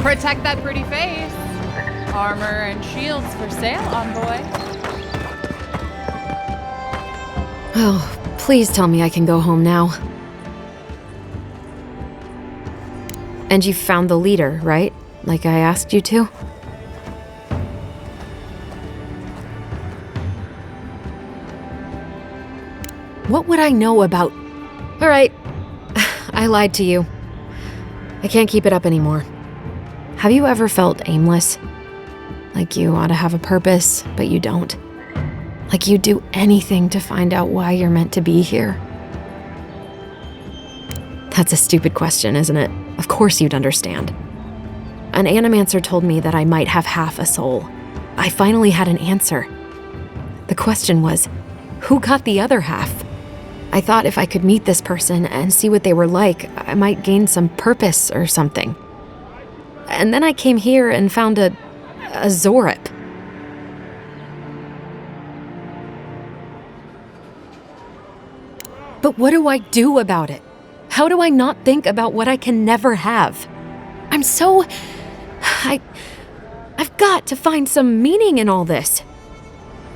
Protect that pretty face. Armor and shields for sale, envoy. Oh, please tell me I can go home now. And you found the leader, right? Like I asked you to? What would I know about... All right, I lied to you. I can't keep it up anymore. Have you ever felt aimless? Like you ought to have a purpose, but you don't? Like you'd do anything to find out why you're meant to be here? That's a stupid question, isn't it? Of course you'd understand. An animancer told me that I might have half a soul. I finally had an answer. The question was, who got the other half? I thought if I could meet this person and see what they were like, I might gain some purpose or something. And then I came here and found a Zorip. But what do I do about it? How do I not think about what I can never have? I'm so... I've got to find some meaning in all this.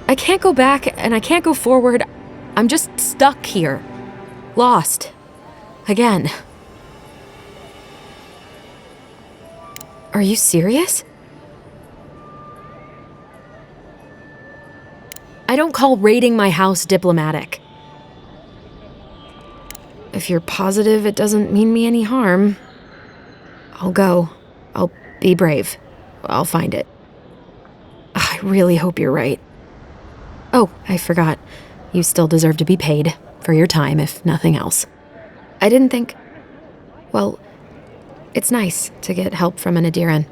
I can't go back and I can't go forward. I'm just stuck here. Lost. Again. Are you serious? I don't call raiding my house diplomatic. If you're positive it doesn't mean me any harm, I'll go. I'll be brave. I'll find it. I really hope you're right. Oh, I forgot. You still deserve to be paid for your time, if nothing else. I didn't think... Well, it's nice to get help from an Adiran.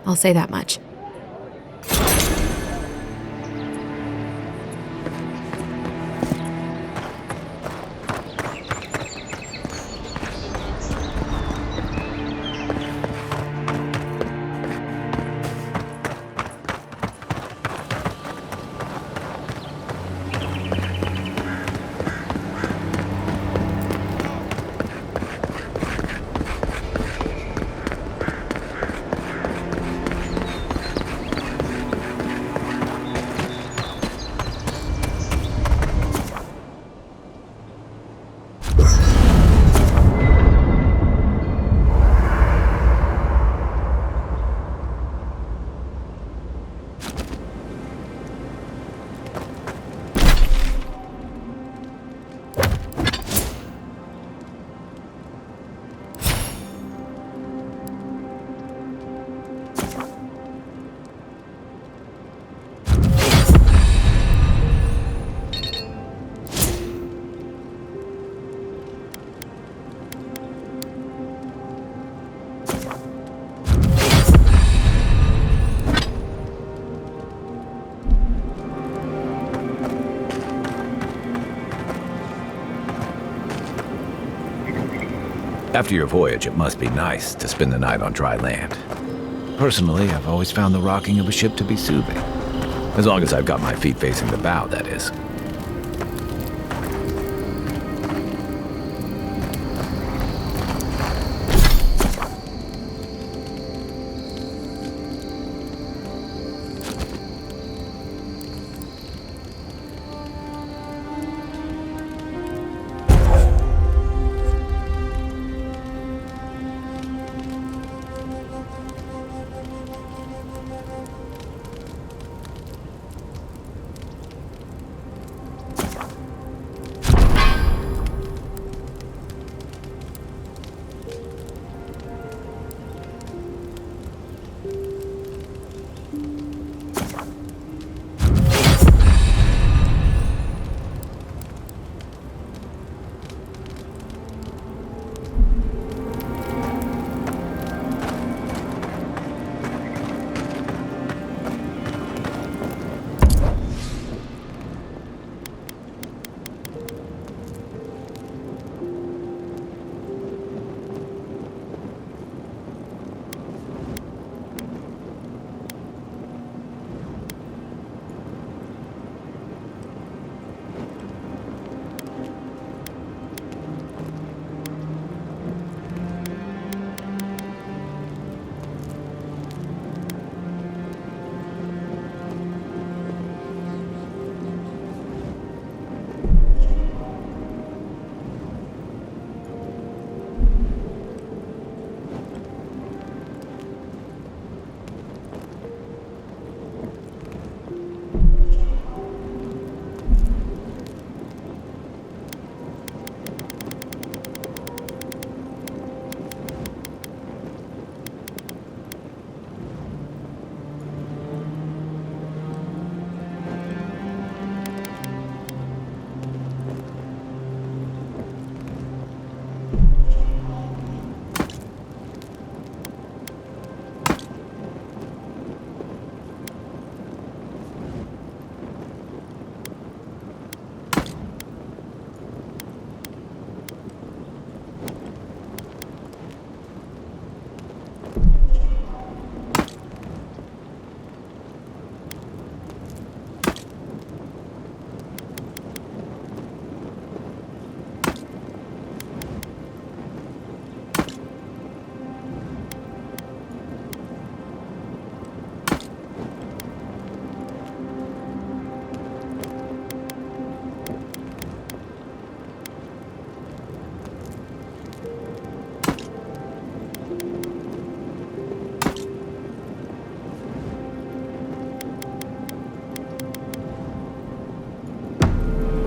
I'll say that much. After your voyage, it must be nice to spend the night on dry land. Personally, I've always found the rocking of a ship to be soothing. As long as I've got my feet facing the bow, that is.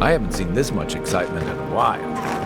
I haven't seen this much excitement in a while.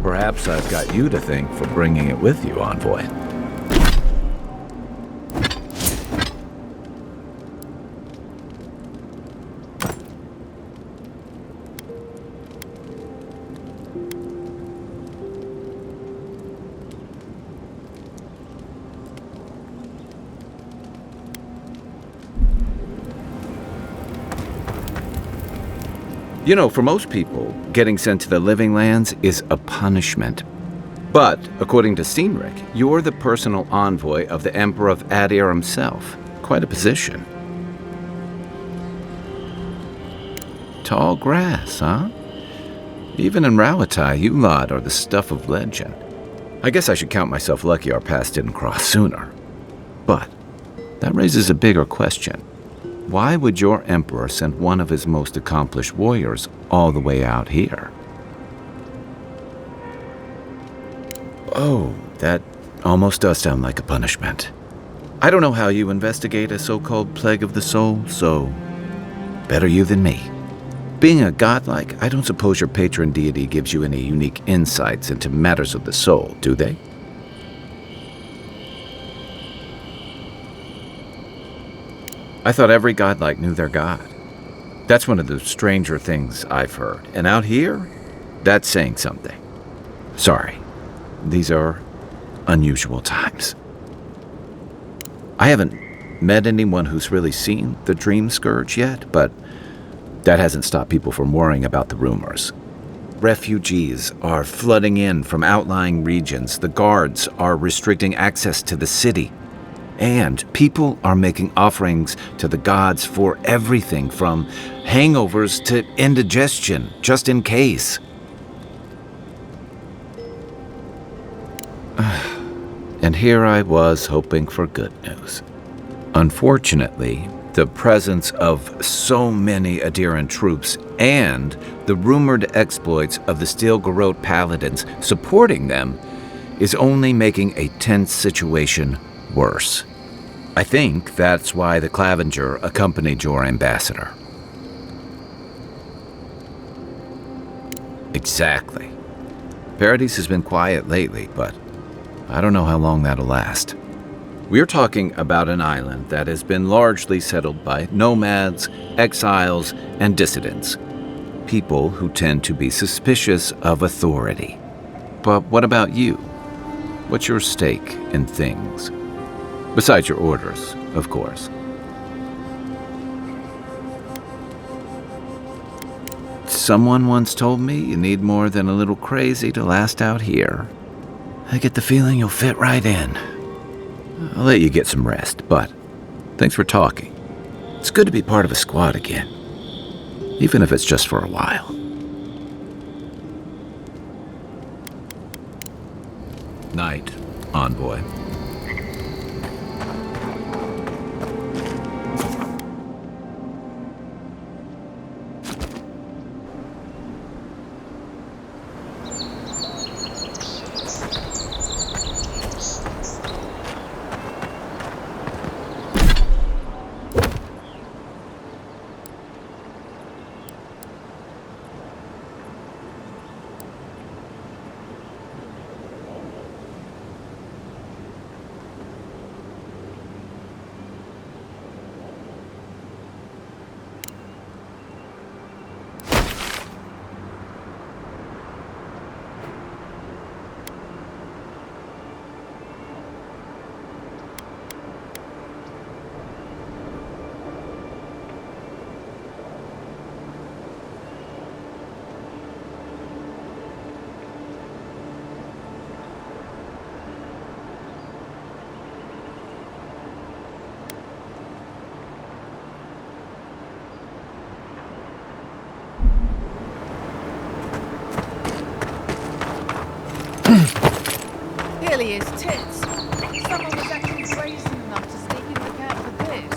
Perhaps I've got you to thank for bringing it with you, Envoy. You know, for most people, getting sent to the Living Lands is a punishment. But, according to Cynric, you're the personal envoy of the Emperor of Adir himself. Quite a position. Tall grass, huh? Even in Rawatai, you lot are the stuff of legend. I guess I should count myself lucky our paths didn't cross sooner. But that raises a bigger question. Why would your emperor send one of his most accomplished warriors all the way out here? Oh, that almost does sound like a punishment. I don't know how you investigate a so-called plague of the soul, so better you than me. Being a godlike, I don't suppose your patron deity gives you any unique insights into matters of the soul, do they? I thought every godlike knew their god. That's one of the stranger things I've heard. And out here, that's saying something. Sorry, these are unusual times. I haven't met anyone who's really seen the Dream Scourge yet, but that hasn't stopped people from worrying about the rumors. Refugees are flooding in from outlying regions. The guards are restricting access to the city. And people are making offerings to the gods for everything from hangovers to indigestion, just in case. And here I was hoping for good news. Unfortunately, the presence of so many Adiran troops and the rumored exploits of the Steel Garrote paladins supporting them is only making a tense situation worse. I think that's why the Clavenger accompanied your ambassador. Exactly. Paradise has been quiet lately, but I don't know how long that'll last. We're talking about an island that has been largely settled by nomads, exiles, and dissidents. People who tend to be suspicious of authority. But what about you? What's your stake in things? Besides your orders, of course. Someone once told me you need more than a little crazy to last out here. I get the feeling you'll fit right in. I'll let you get some rest, but thanks for talking. It's good to be part of a squad again, even if it's just for a while. Night, Envoy. really is tits. Someone was actually brazen enough to sneak into the camp for this.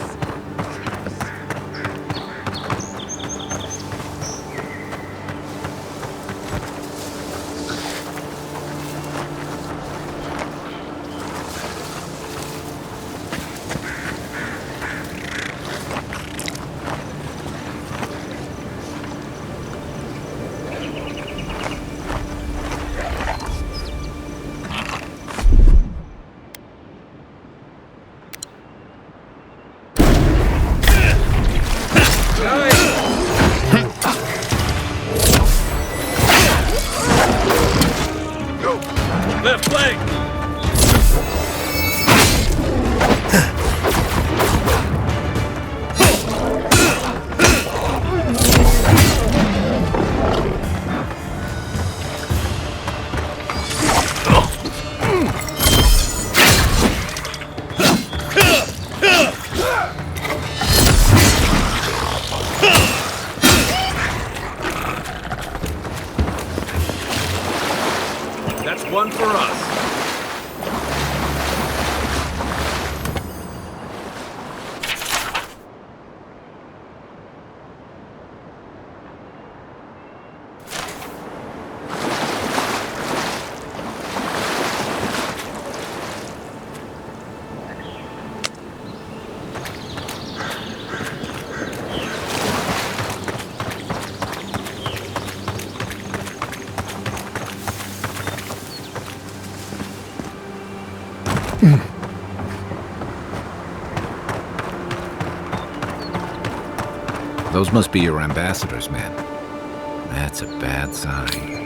Left leg! That's one for us. Those must be your ambassadors, man. That's a bad sign.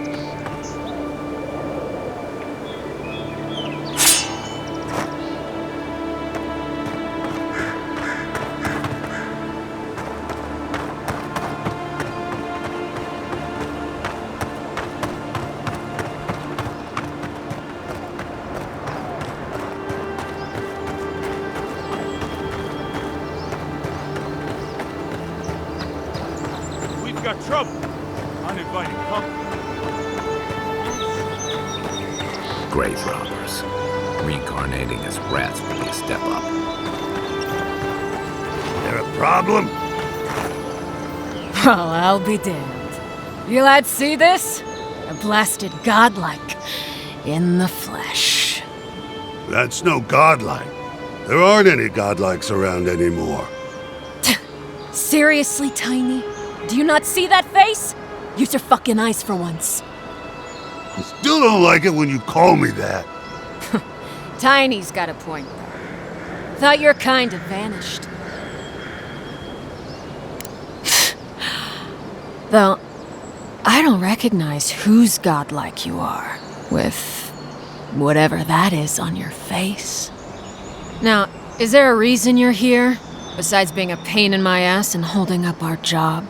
Got trouble. Uninvited company. Grave robbers. Reincarnating as rats would be a step up. There a problem? Well, I'll be damned. You lads see this? A blasted godlike. In the flesh. That's no godlike. There aren't any godlikes around anymore. Seriously, Tiny? Do you not see that face? Use your fucking eyes for once. I still don't like it when you call me that. Tiny's got a point, though. Thought your kind had vanished. Though, I don't recognize whose godlike you are, with whatever that is on your face. Now, is there a reason you're here, besides being a pain in my ass and holding up our job?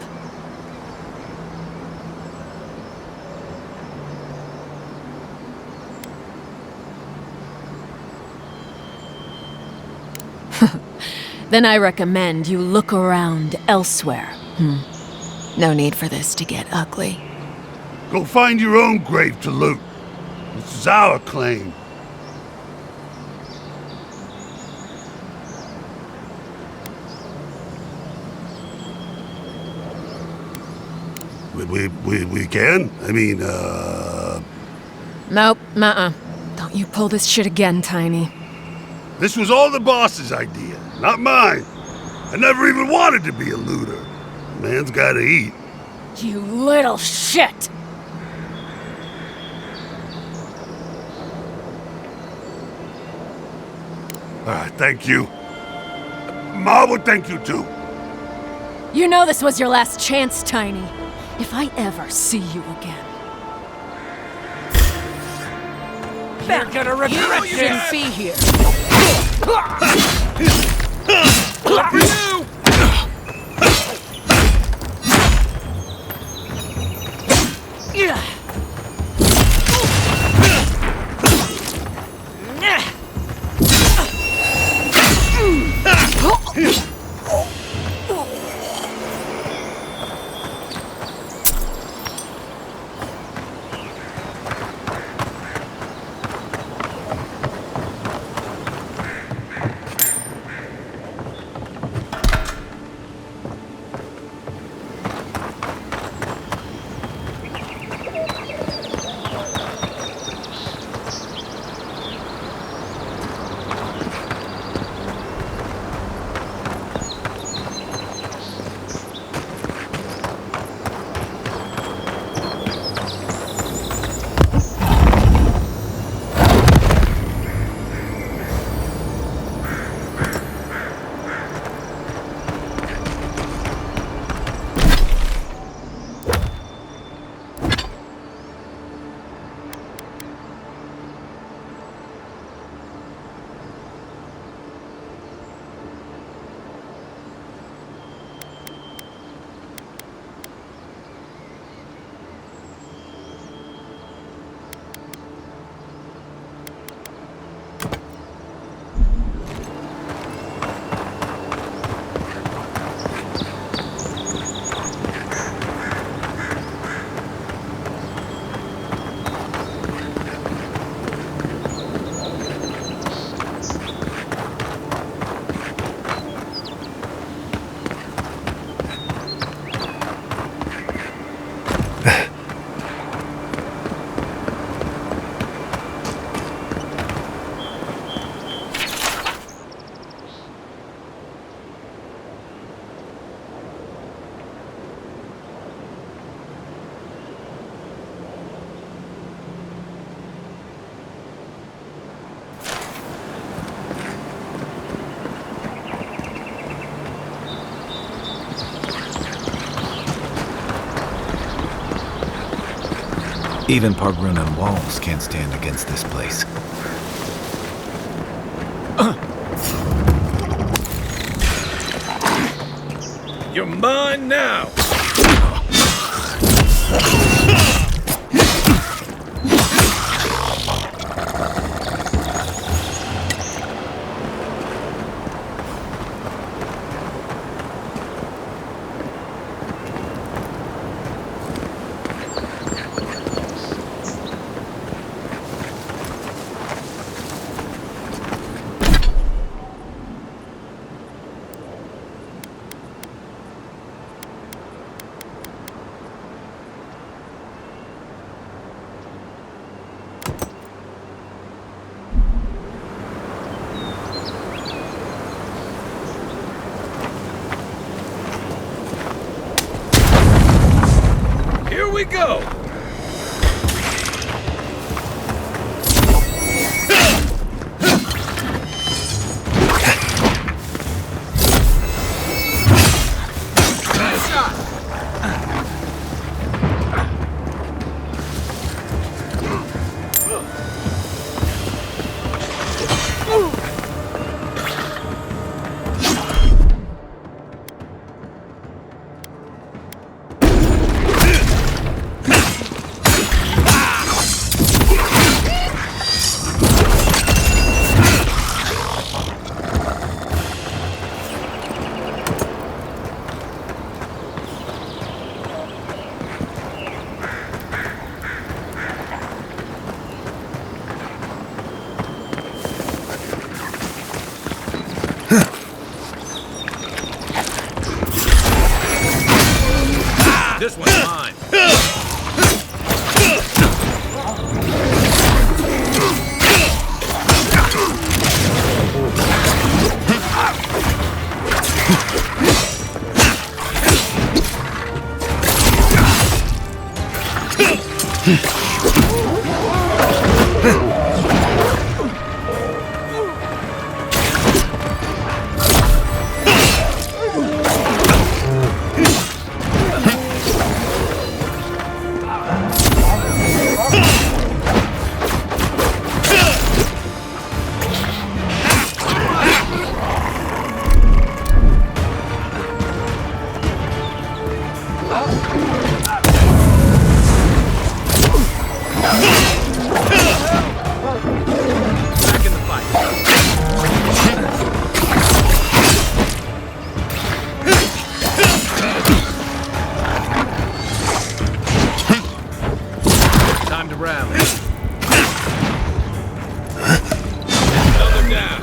Then I recommend you look around elsewhere. No need for this to get ugly. Go find your own grave to loot. This is our claim. We can? I mean, Nope, Don't you pull this shit again, Tiny. This was all the boss's idea, not mine. I never even wanted to be a looter. Man's gotta eat. You little shit! Thank you. Ma would thank you too. You know this was your last chance, Tiny. If I ever see you again. You're gonna regret this! You shouldn't be here. For you! Even Pargrunan walls can't stand against this place. You're mine now! Here we go! This one's mine. Time to rally. Another down.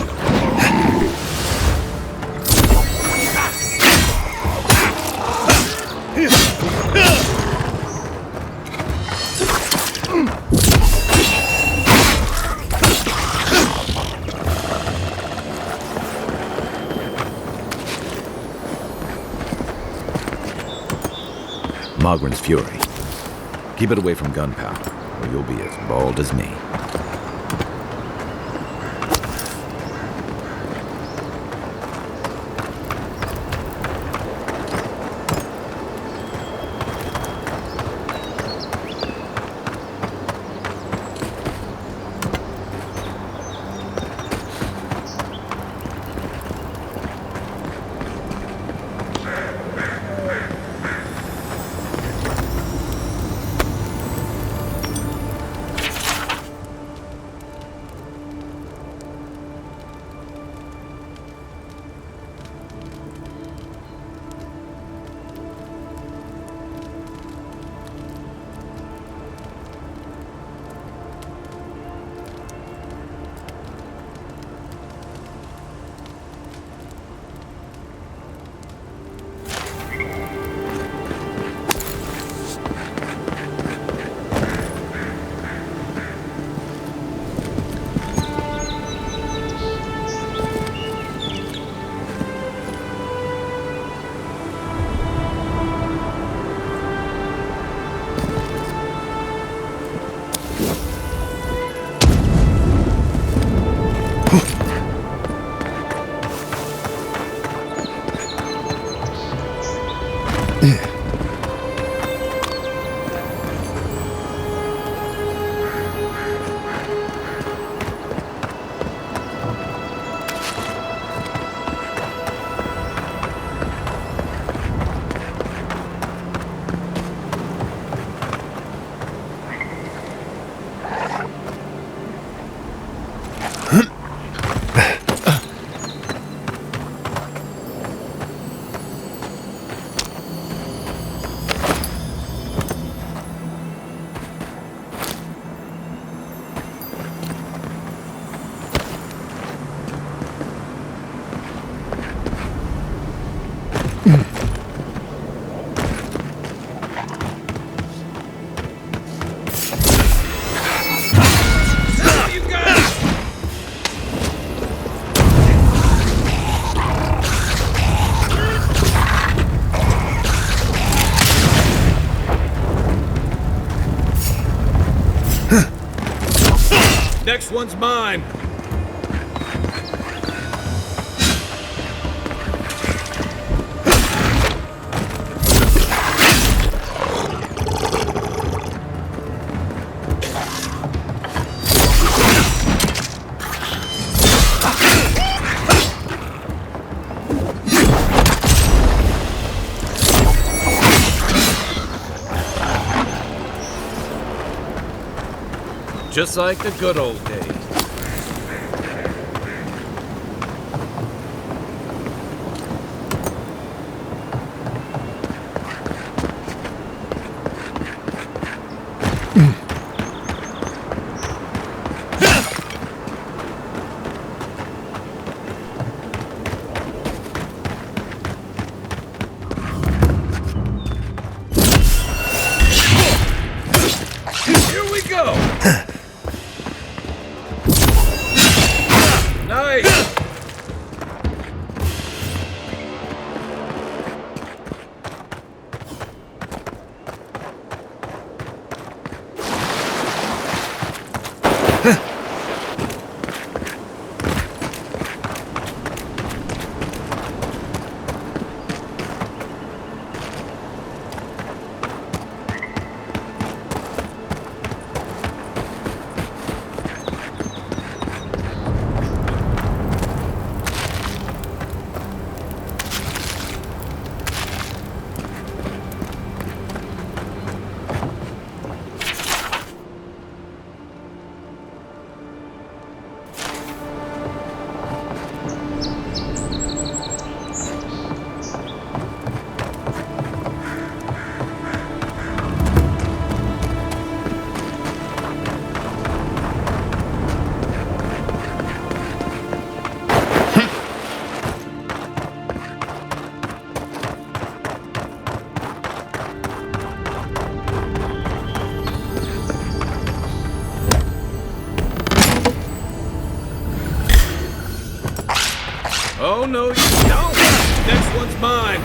Mogren's fury. Keep it away from gunpowder, or you'll be as bald as me. Next one's mine. Just like the good old days. Here we go! Nice! Oh, no, you don't! Next one's mine!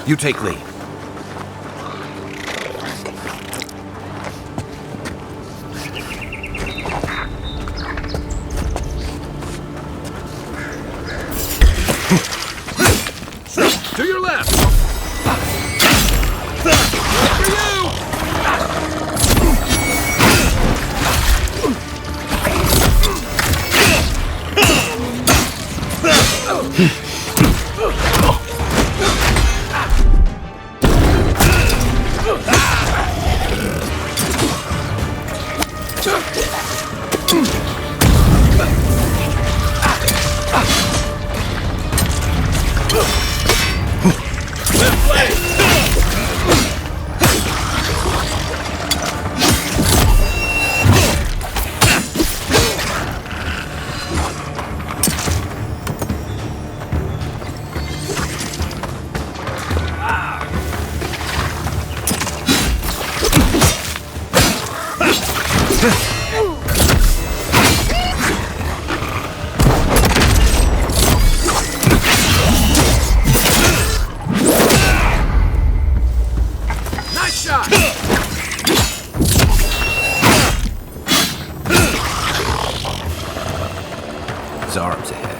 You take lead. To your left! For you! Nice shot! Zarab's ahead.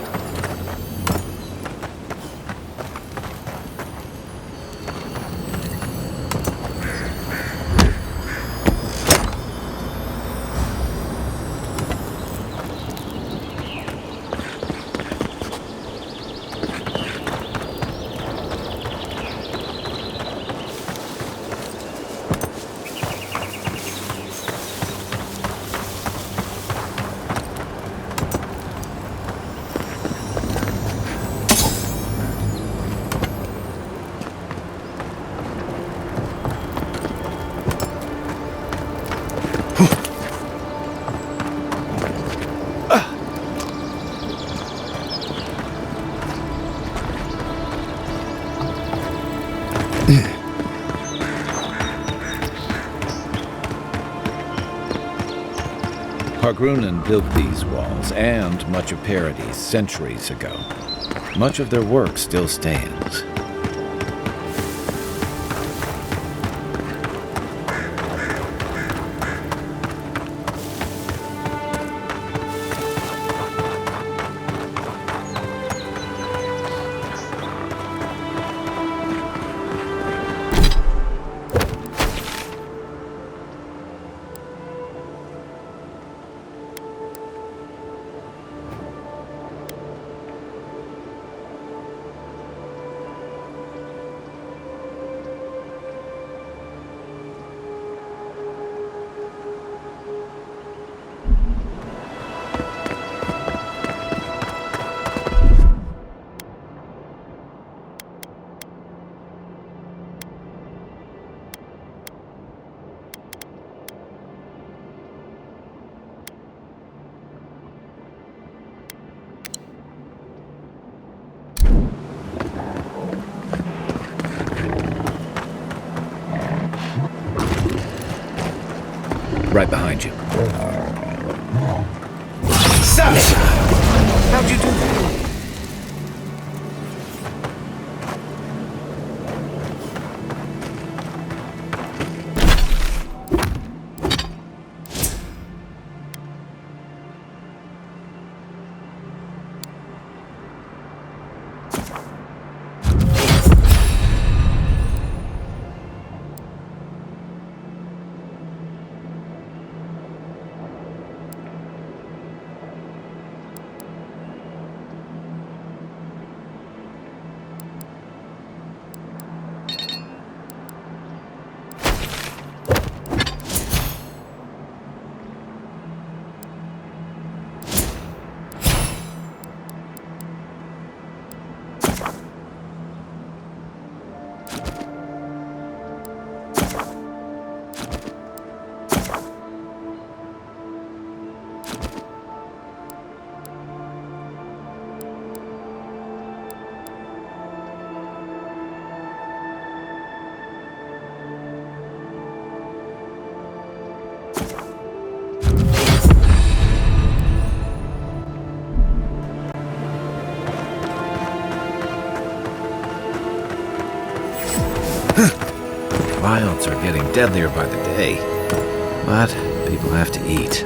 Hargrunnen built these walls and much of Paradis centuries ago. Much of their work still stands. Right behind you. Savage! How'd you do that? Wilds are getting deadlier by the day, but people have to eat.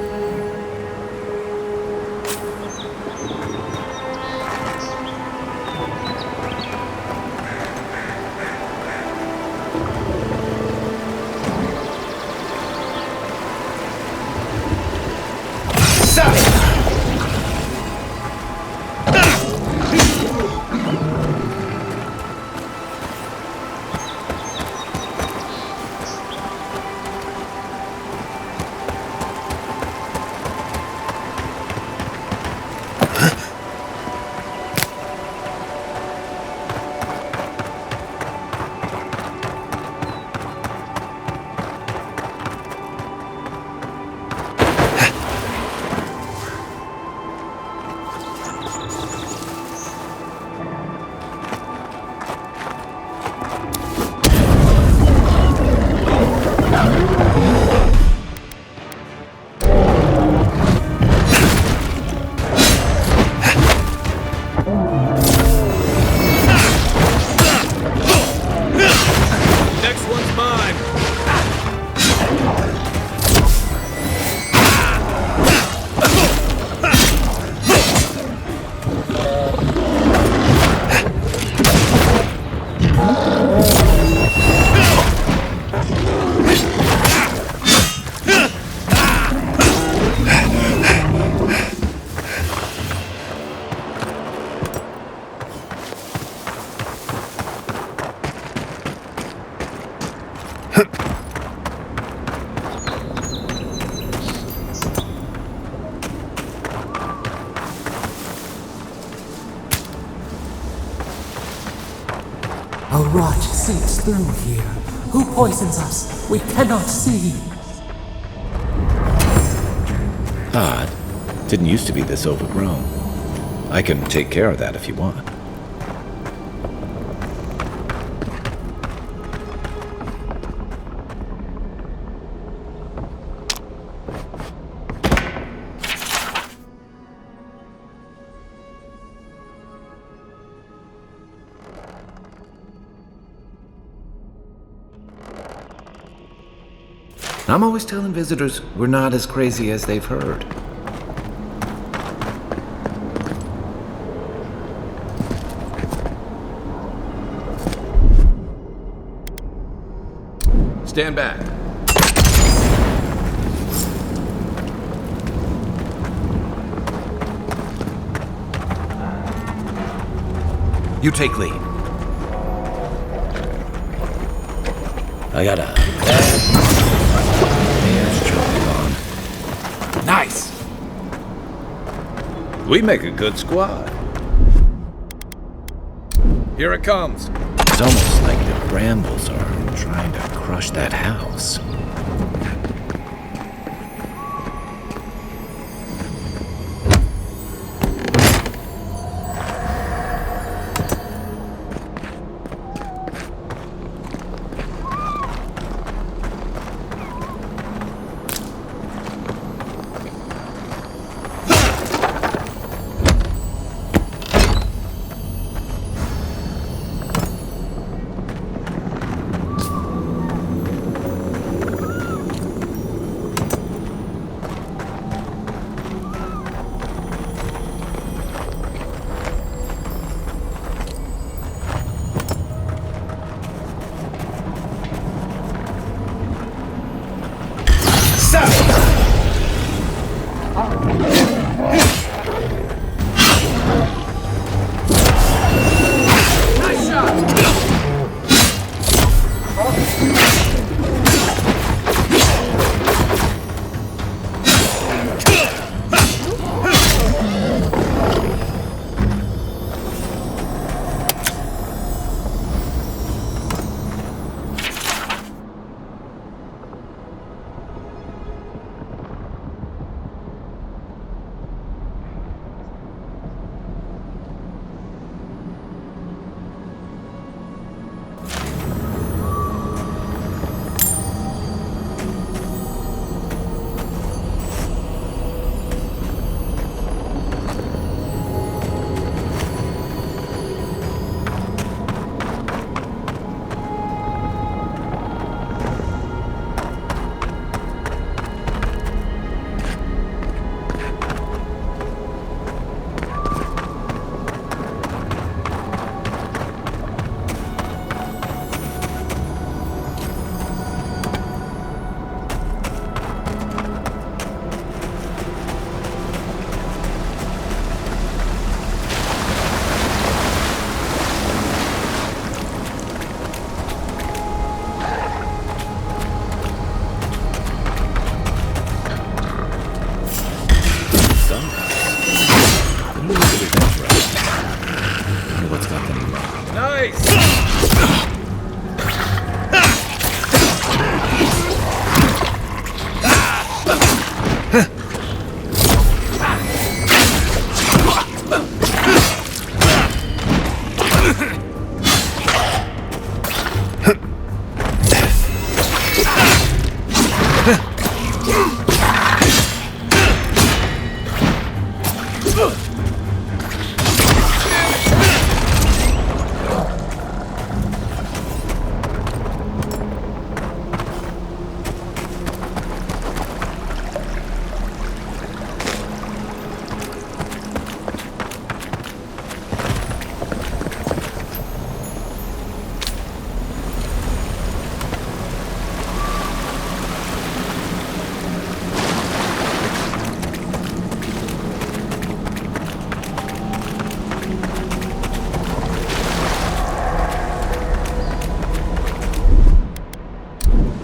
A rot seeps through here. Who poisons us? We cannot see. Odd. Didn't used to be this overgrown. I can take care of that if you want. I'm always telling visitors we're not as crazy as they've heard. Stand back. You take lead. I got a nice. We make a good squad. Here it comes. It's almost like the brambles are trying to crush that house.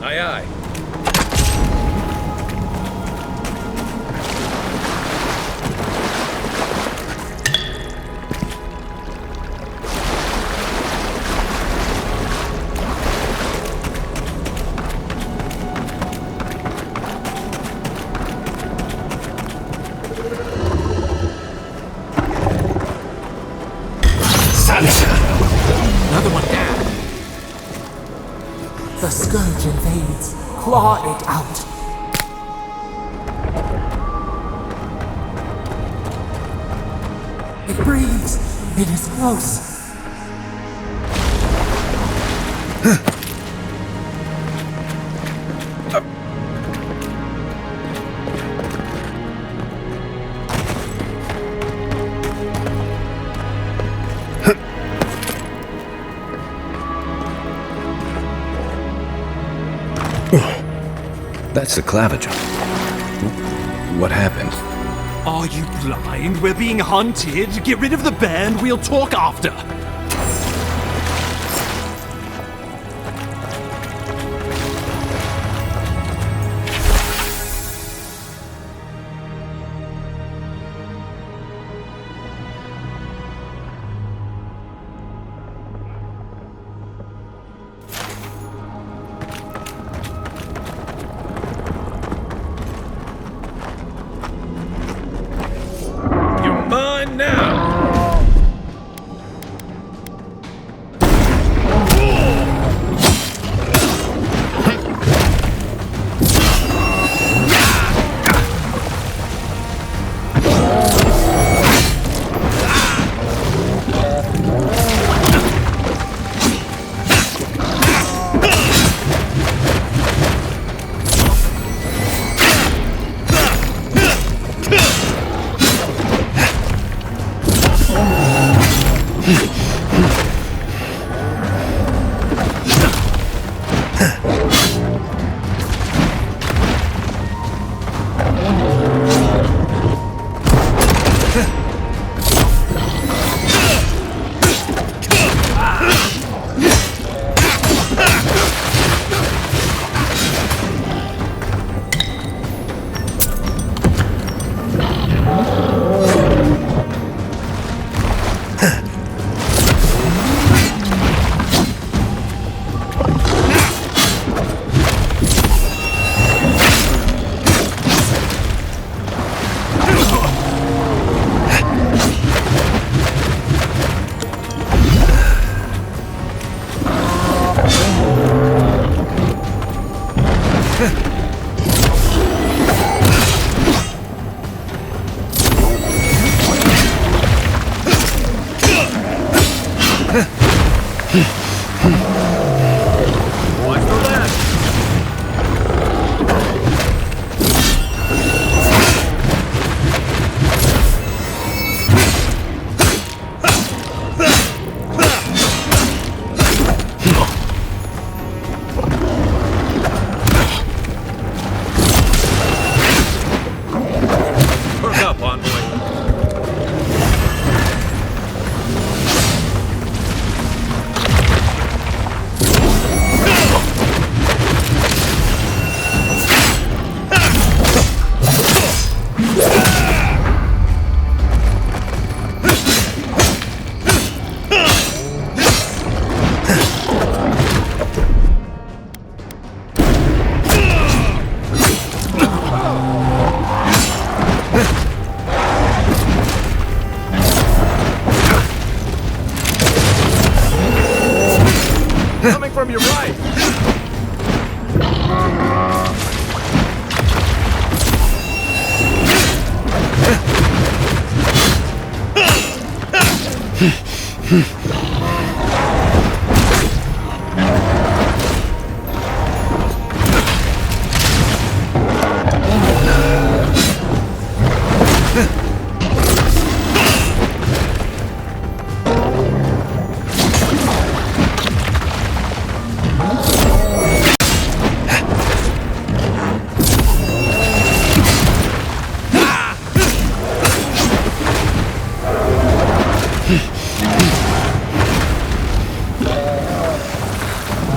Aye, aye. Another one down. The scourge invades. Claw it out. It breathes. It is close. That's the claviger. What happened? Are you blind? We're being hunted. Get rid of the band. We'll talk after. Mine now!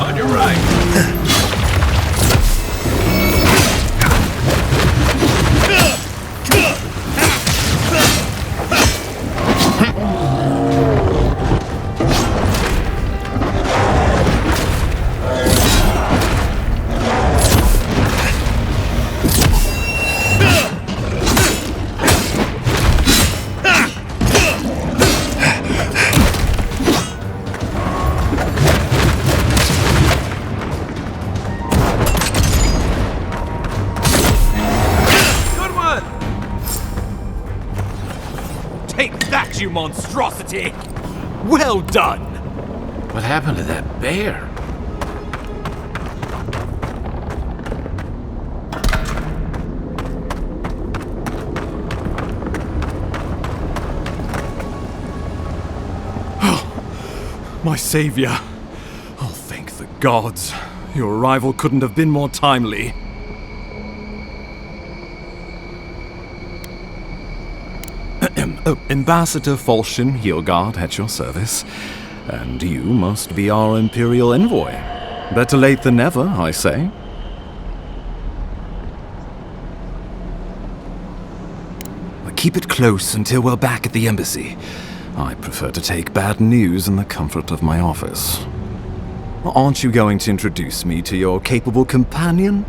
On your right. Take that, you monstrosity! Well done! What happened to that bear? My savior. Oh, thank the gods. Your arrival couldn't have been more timely. Ambassador Falchion Hildgard at your service. And you must be our Imperial envoy. Better late than never, I say. Keep it close until we're back at the embassy. I prefer to take bad news in the comfort of my office. Aren't you going to introduce me to your capable companion?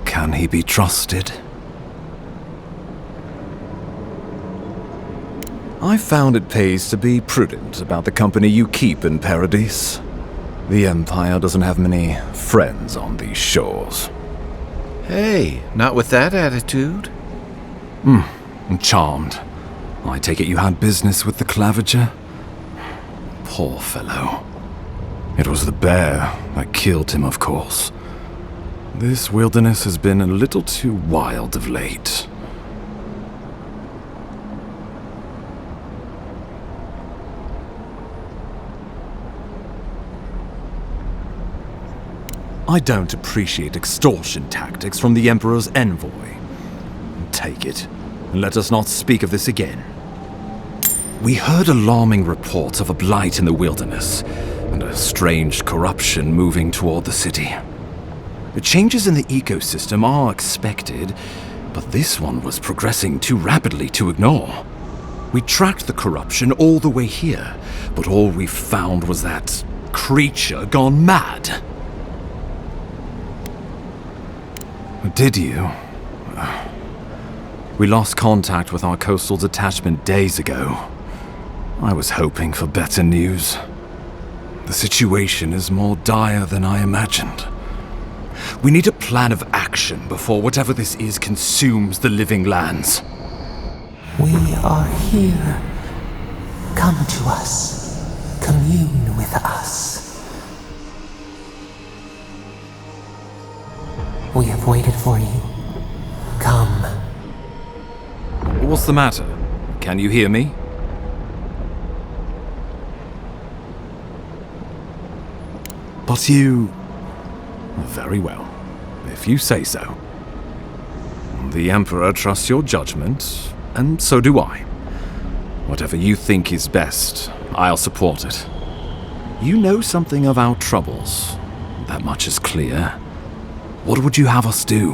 Can he be trusted? I found it pays to be prudent about the company you keep in Paradise. The Empire doesn't have many friends on these shores. Hey, not with that attitude. I'm charmed. I take it you had business with the Claviger? Poor fellow. It was the bear that killed him, of course. This wilderness has been a little too wild of late. I don't appreciate extortion tactics from the Emperor's envoy. Take it, and let us not speak of this again. We heard alarming reports of a blight in the wilderness, and a strange corruption moving toward the city. The changes in the ecosystem are expected, but this one was progressing too rapidly to ignore. We tracked the corruption all the way here, but all we found was that creature gone mad. Did you? We lost contact with our coastal detachment days ago. I was hoping for better news. The situation is more dire than I imagined. We need a plan of action before whatever this is consumes the living lands. We are here. Come to us. Commune with us. We have waited for you. Come. What's the matter? Can you hear me? But you... Very well, if you say so. The Emperor trusts your judgment, and so do I. Whatever you think is best, I'll support it. You know something of our troubles. That much is clear. What would you have us do?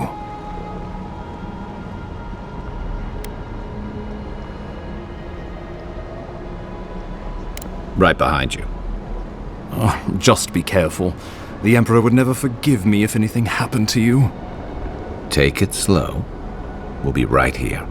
Right behind you. Oh, just be careful. The Emperor would never forgive me if anything happened to you. Take it slow. We'll be right here.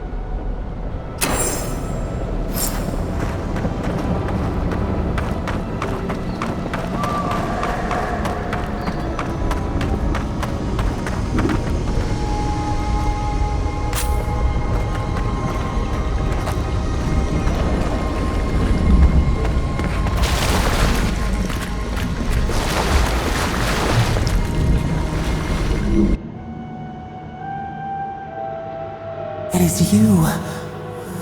is you.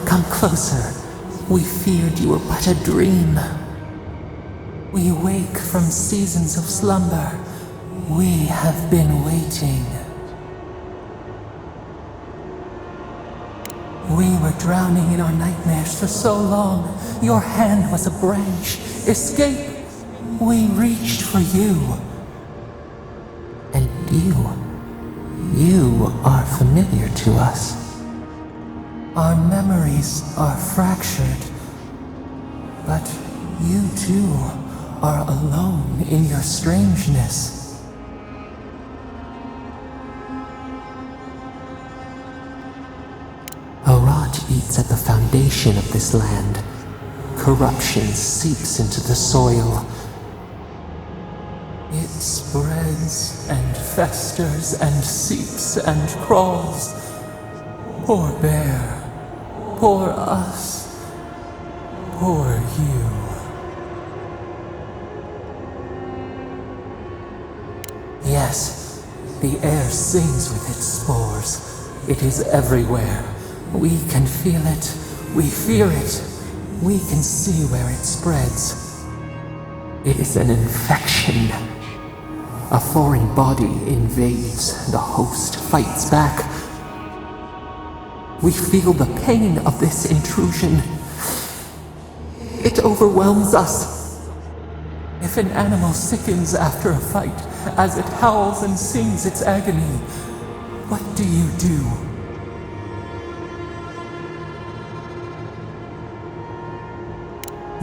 Come closer. We feared you were but a dream. We wake from seasons of slumber. We have been waiting. We were drowning in our nightmares for so long. Your hand was a branch. Escape! We reached for you. And you are familiar to us. Our memories are fractured. But you too are alone in your strangeness. A rot eats at the foundation of this land. Corruption seeps into the soil. It spreads and festers and seeps and crawls. Poor bear. Poor us. Poor you. Yes, the air sings with its spores. It is everywhere. We can feel it. We fear it. We can see where it spreads. It is an infection. A foreign body invades. The host fights back. We feel the pain of this intrusion. It overwhelms us. If an animal sickens after a fight, as it howls and sings its agony, what do you do?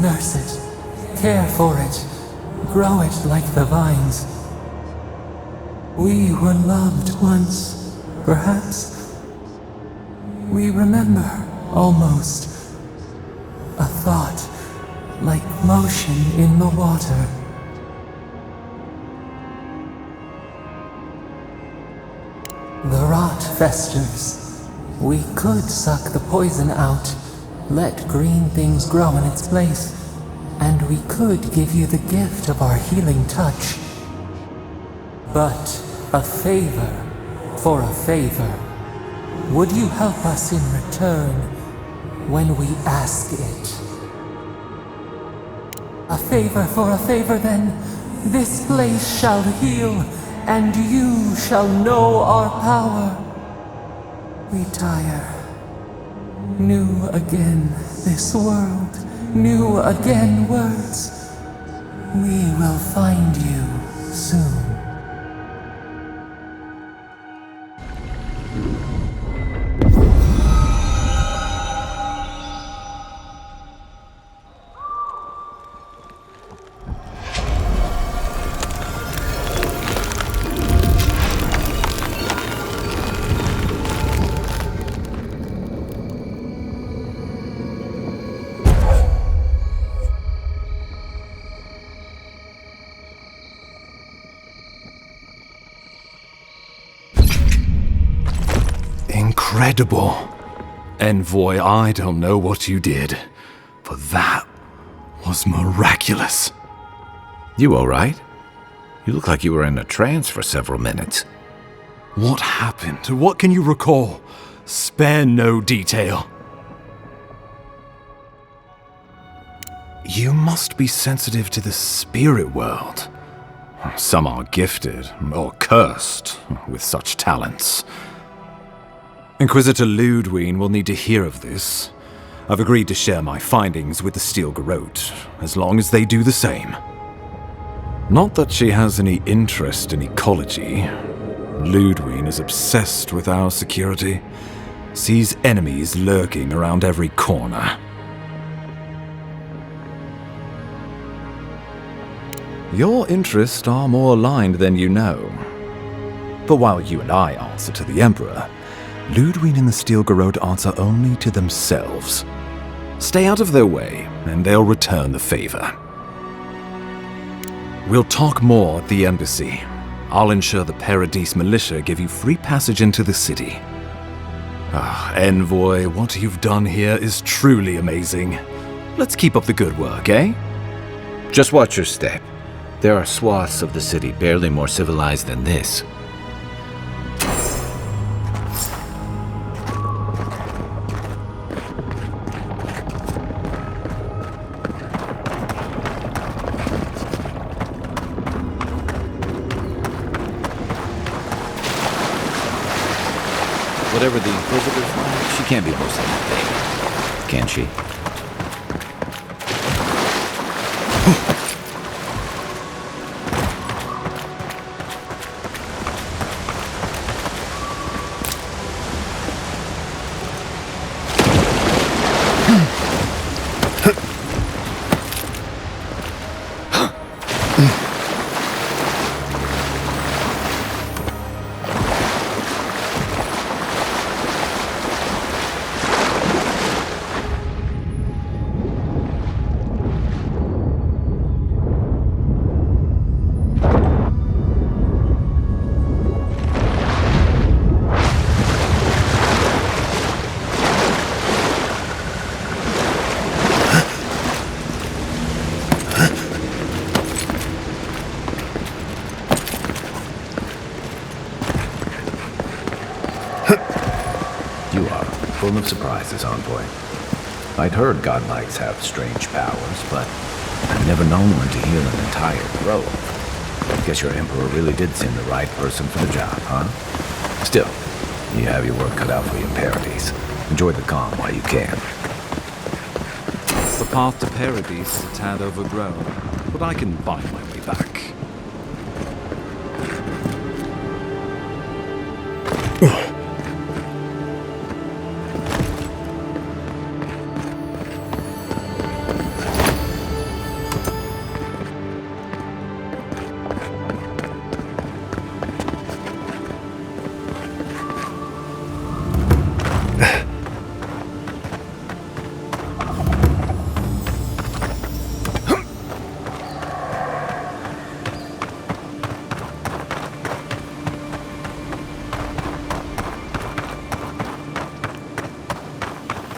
Nurse it, care for it, grow it like the vines. We were loved once, perhaps. We remember, almost. A thought, like motion in the water. The rot festers. We could suck the poison out, let green things grow in its place, and we could give you the gift of our healing touch. But a favor for a favor. Would you help us in return when we ask it? A favor for a favor, then. This place shall heal, and you shall know our power. We tire. New again this world, new again words. We will find you soon. Incredible. Envoy, I don't know what you did, but that was miraculous. You alright? You look like you were in a trance for several minutes. What happened? What can you recall? Spare no detail. You must be sensitive to the spirit world. Some are gifted, or cursed, with such talents. Inquisitor Ludwig will need to hear of this. I've agreed to share my findings with the Steel Garrote, as long as they do the same. Not that she has any interest in ecology. Ludwig is obsessed with our security, sees enemies lurking around every corner. Your interests are more aligned than you know. But while you and I answer to the Emperor, Ludwig and the Steel Garrote answer only to themselves. Stay out of their way, and they'll return the favor. We'll talk more at the embassy. I'll ensure the Paradise militia give you free passage into the city. Envoy, what you've done here is truly amazing. Let's keep up the good work, eh? Just watch your step. There are swaths of the city barely more civilized than this. Whatever the Inquisitor's like, she can't be worse than that thing. Can she? You are full of surprises, Envoy. I'd heard godlikes have strange powers, but I've never known one to heal an entire grove. I guess your Emperor really did send the right person for the job, huh? Still, you have your work cut out for you in Paradise. Enjoy the calm while you can. The path to Paradise is a tad overgrown, but I can find my way back.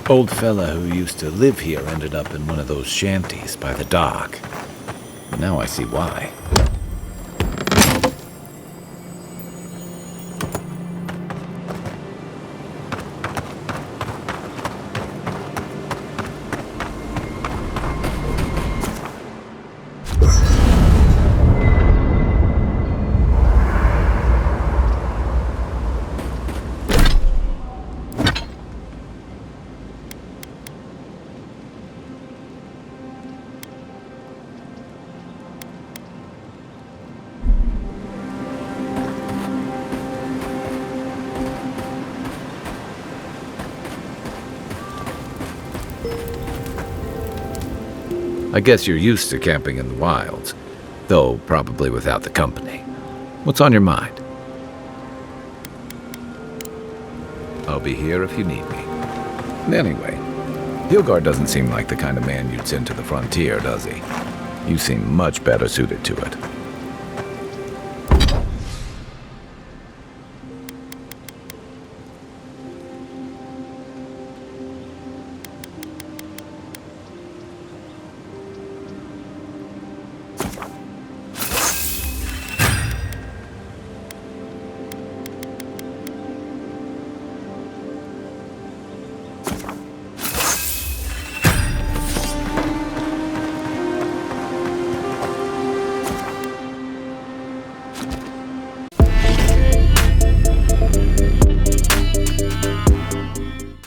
Old fella who used to live here ended up in one of those shanties by the dock. Now I see why. I guess you're used to camping in the wilds, though probably without the company. What's on your mind? I'll be here if you need me. Anyway, Hilgard doesn't seem like the kind of man you'd send to the frontier, does he? You seem much better suited to it.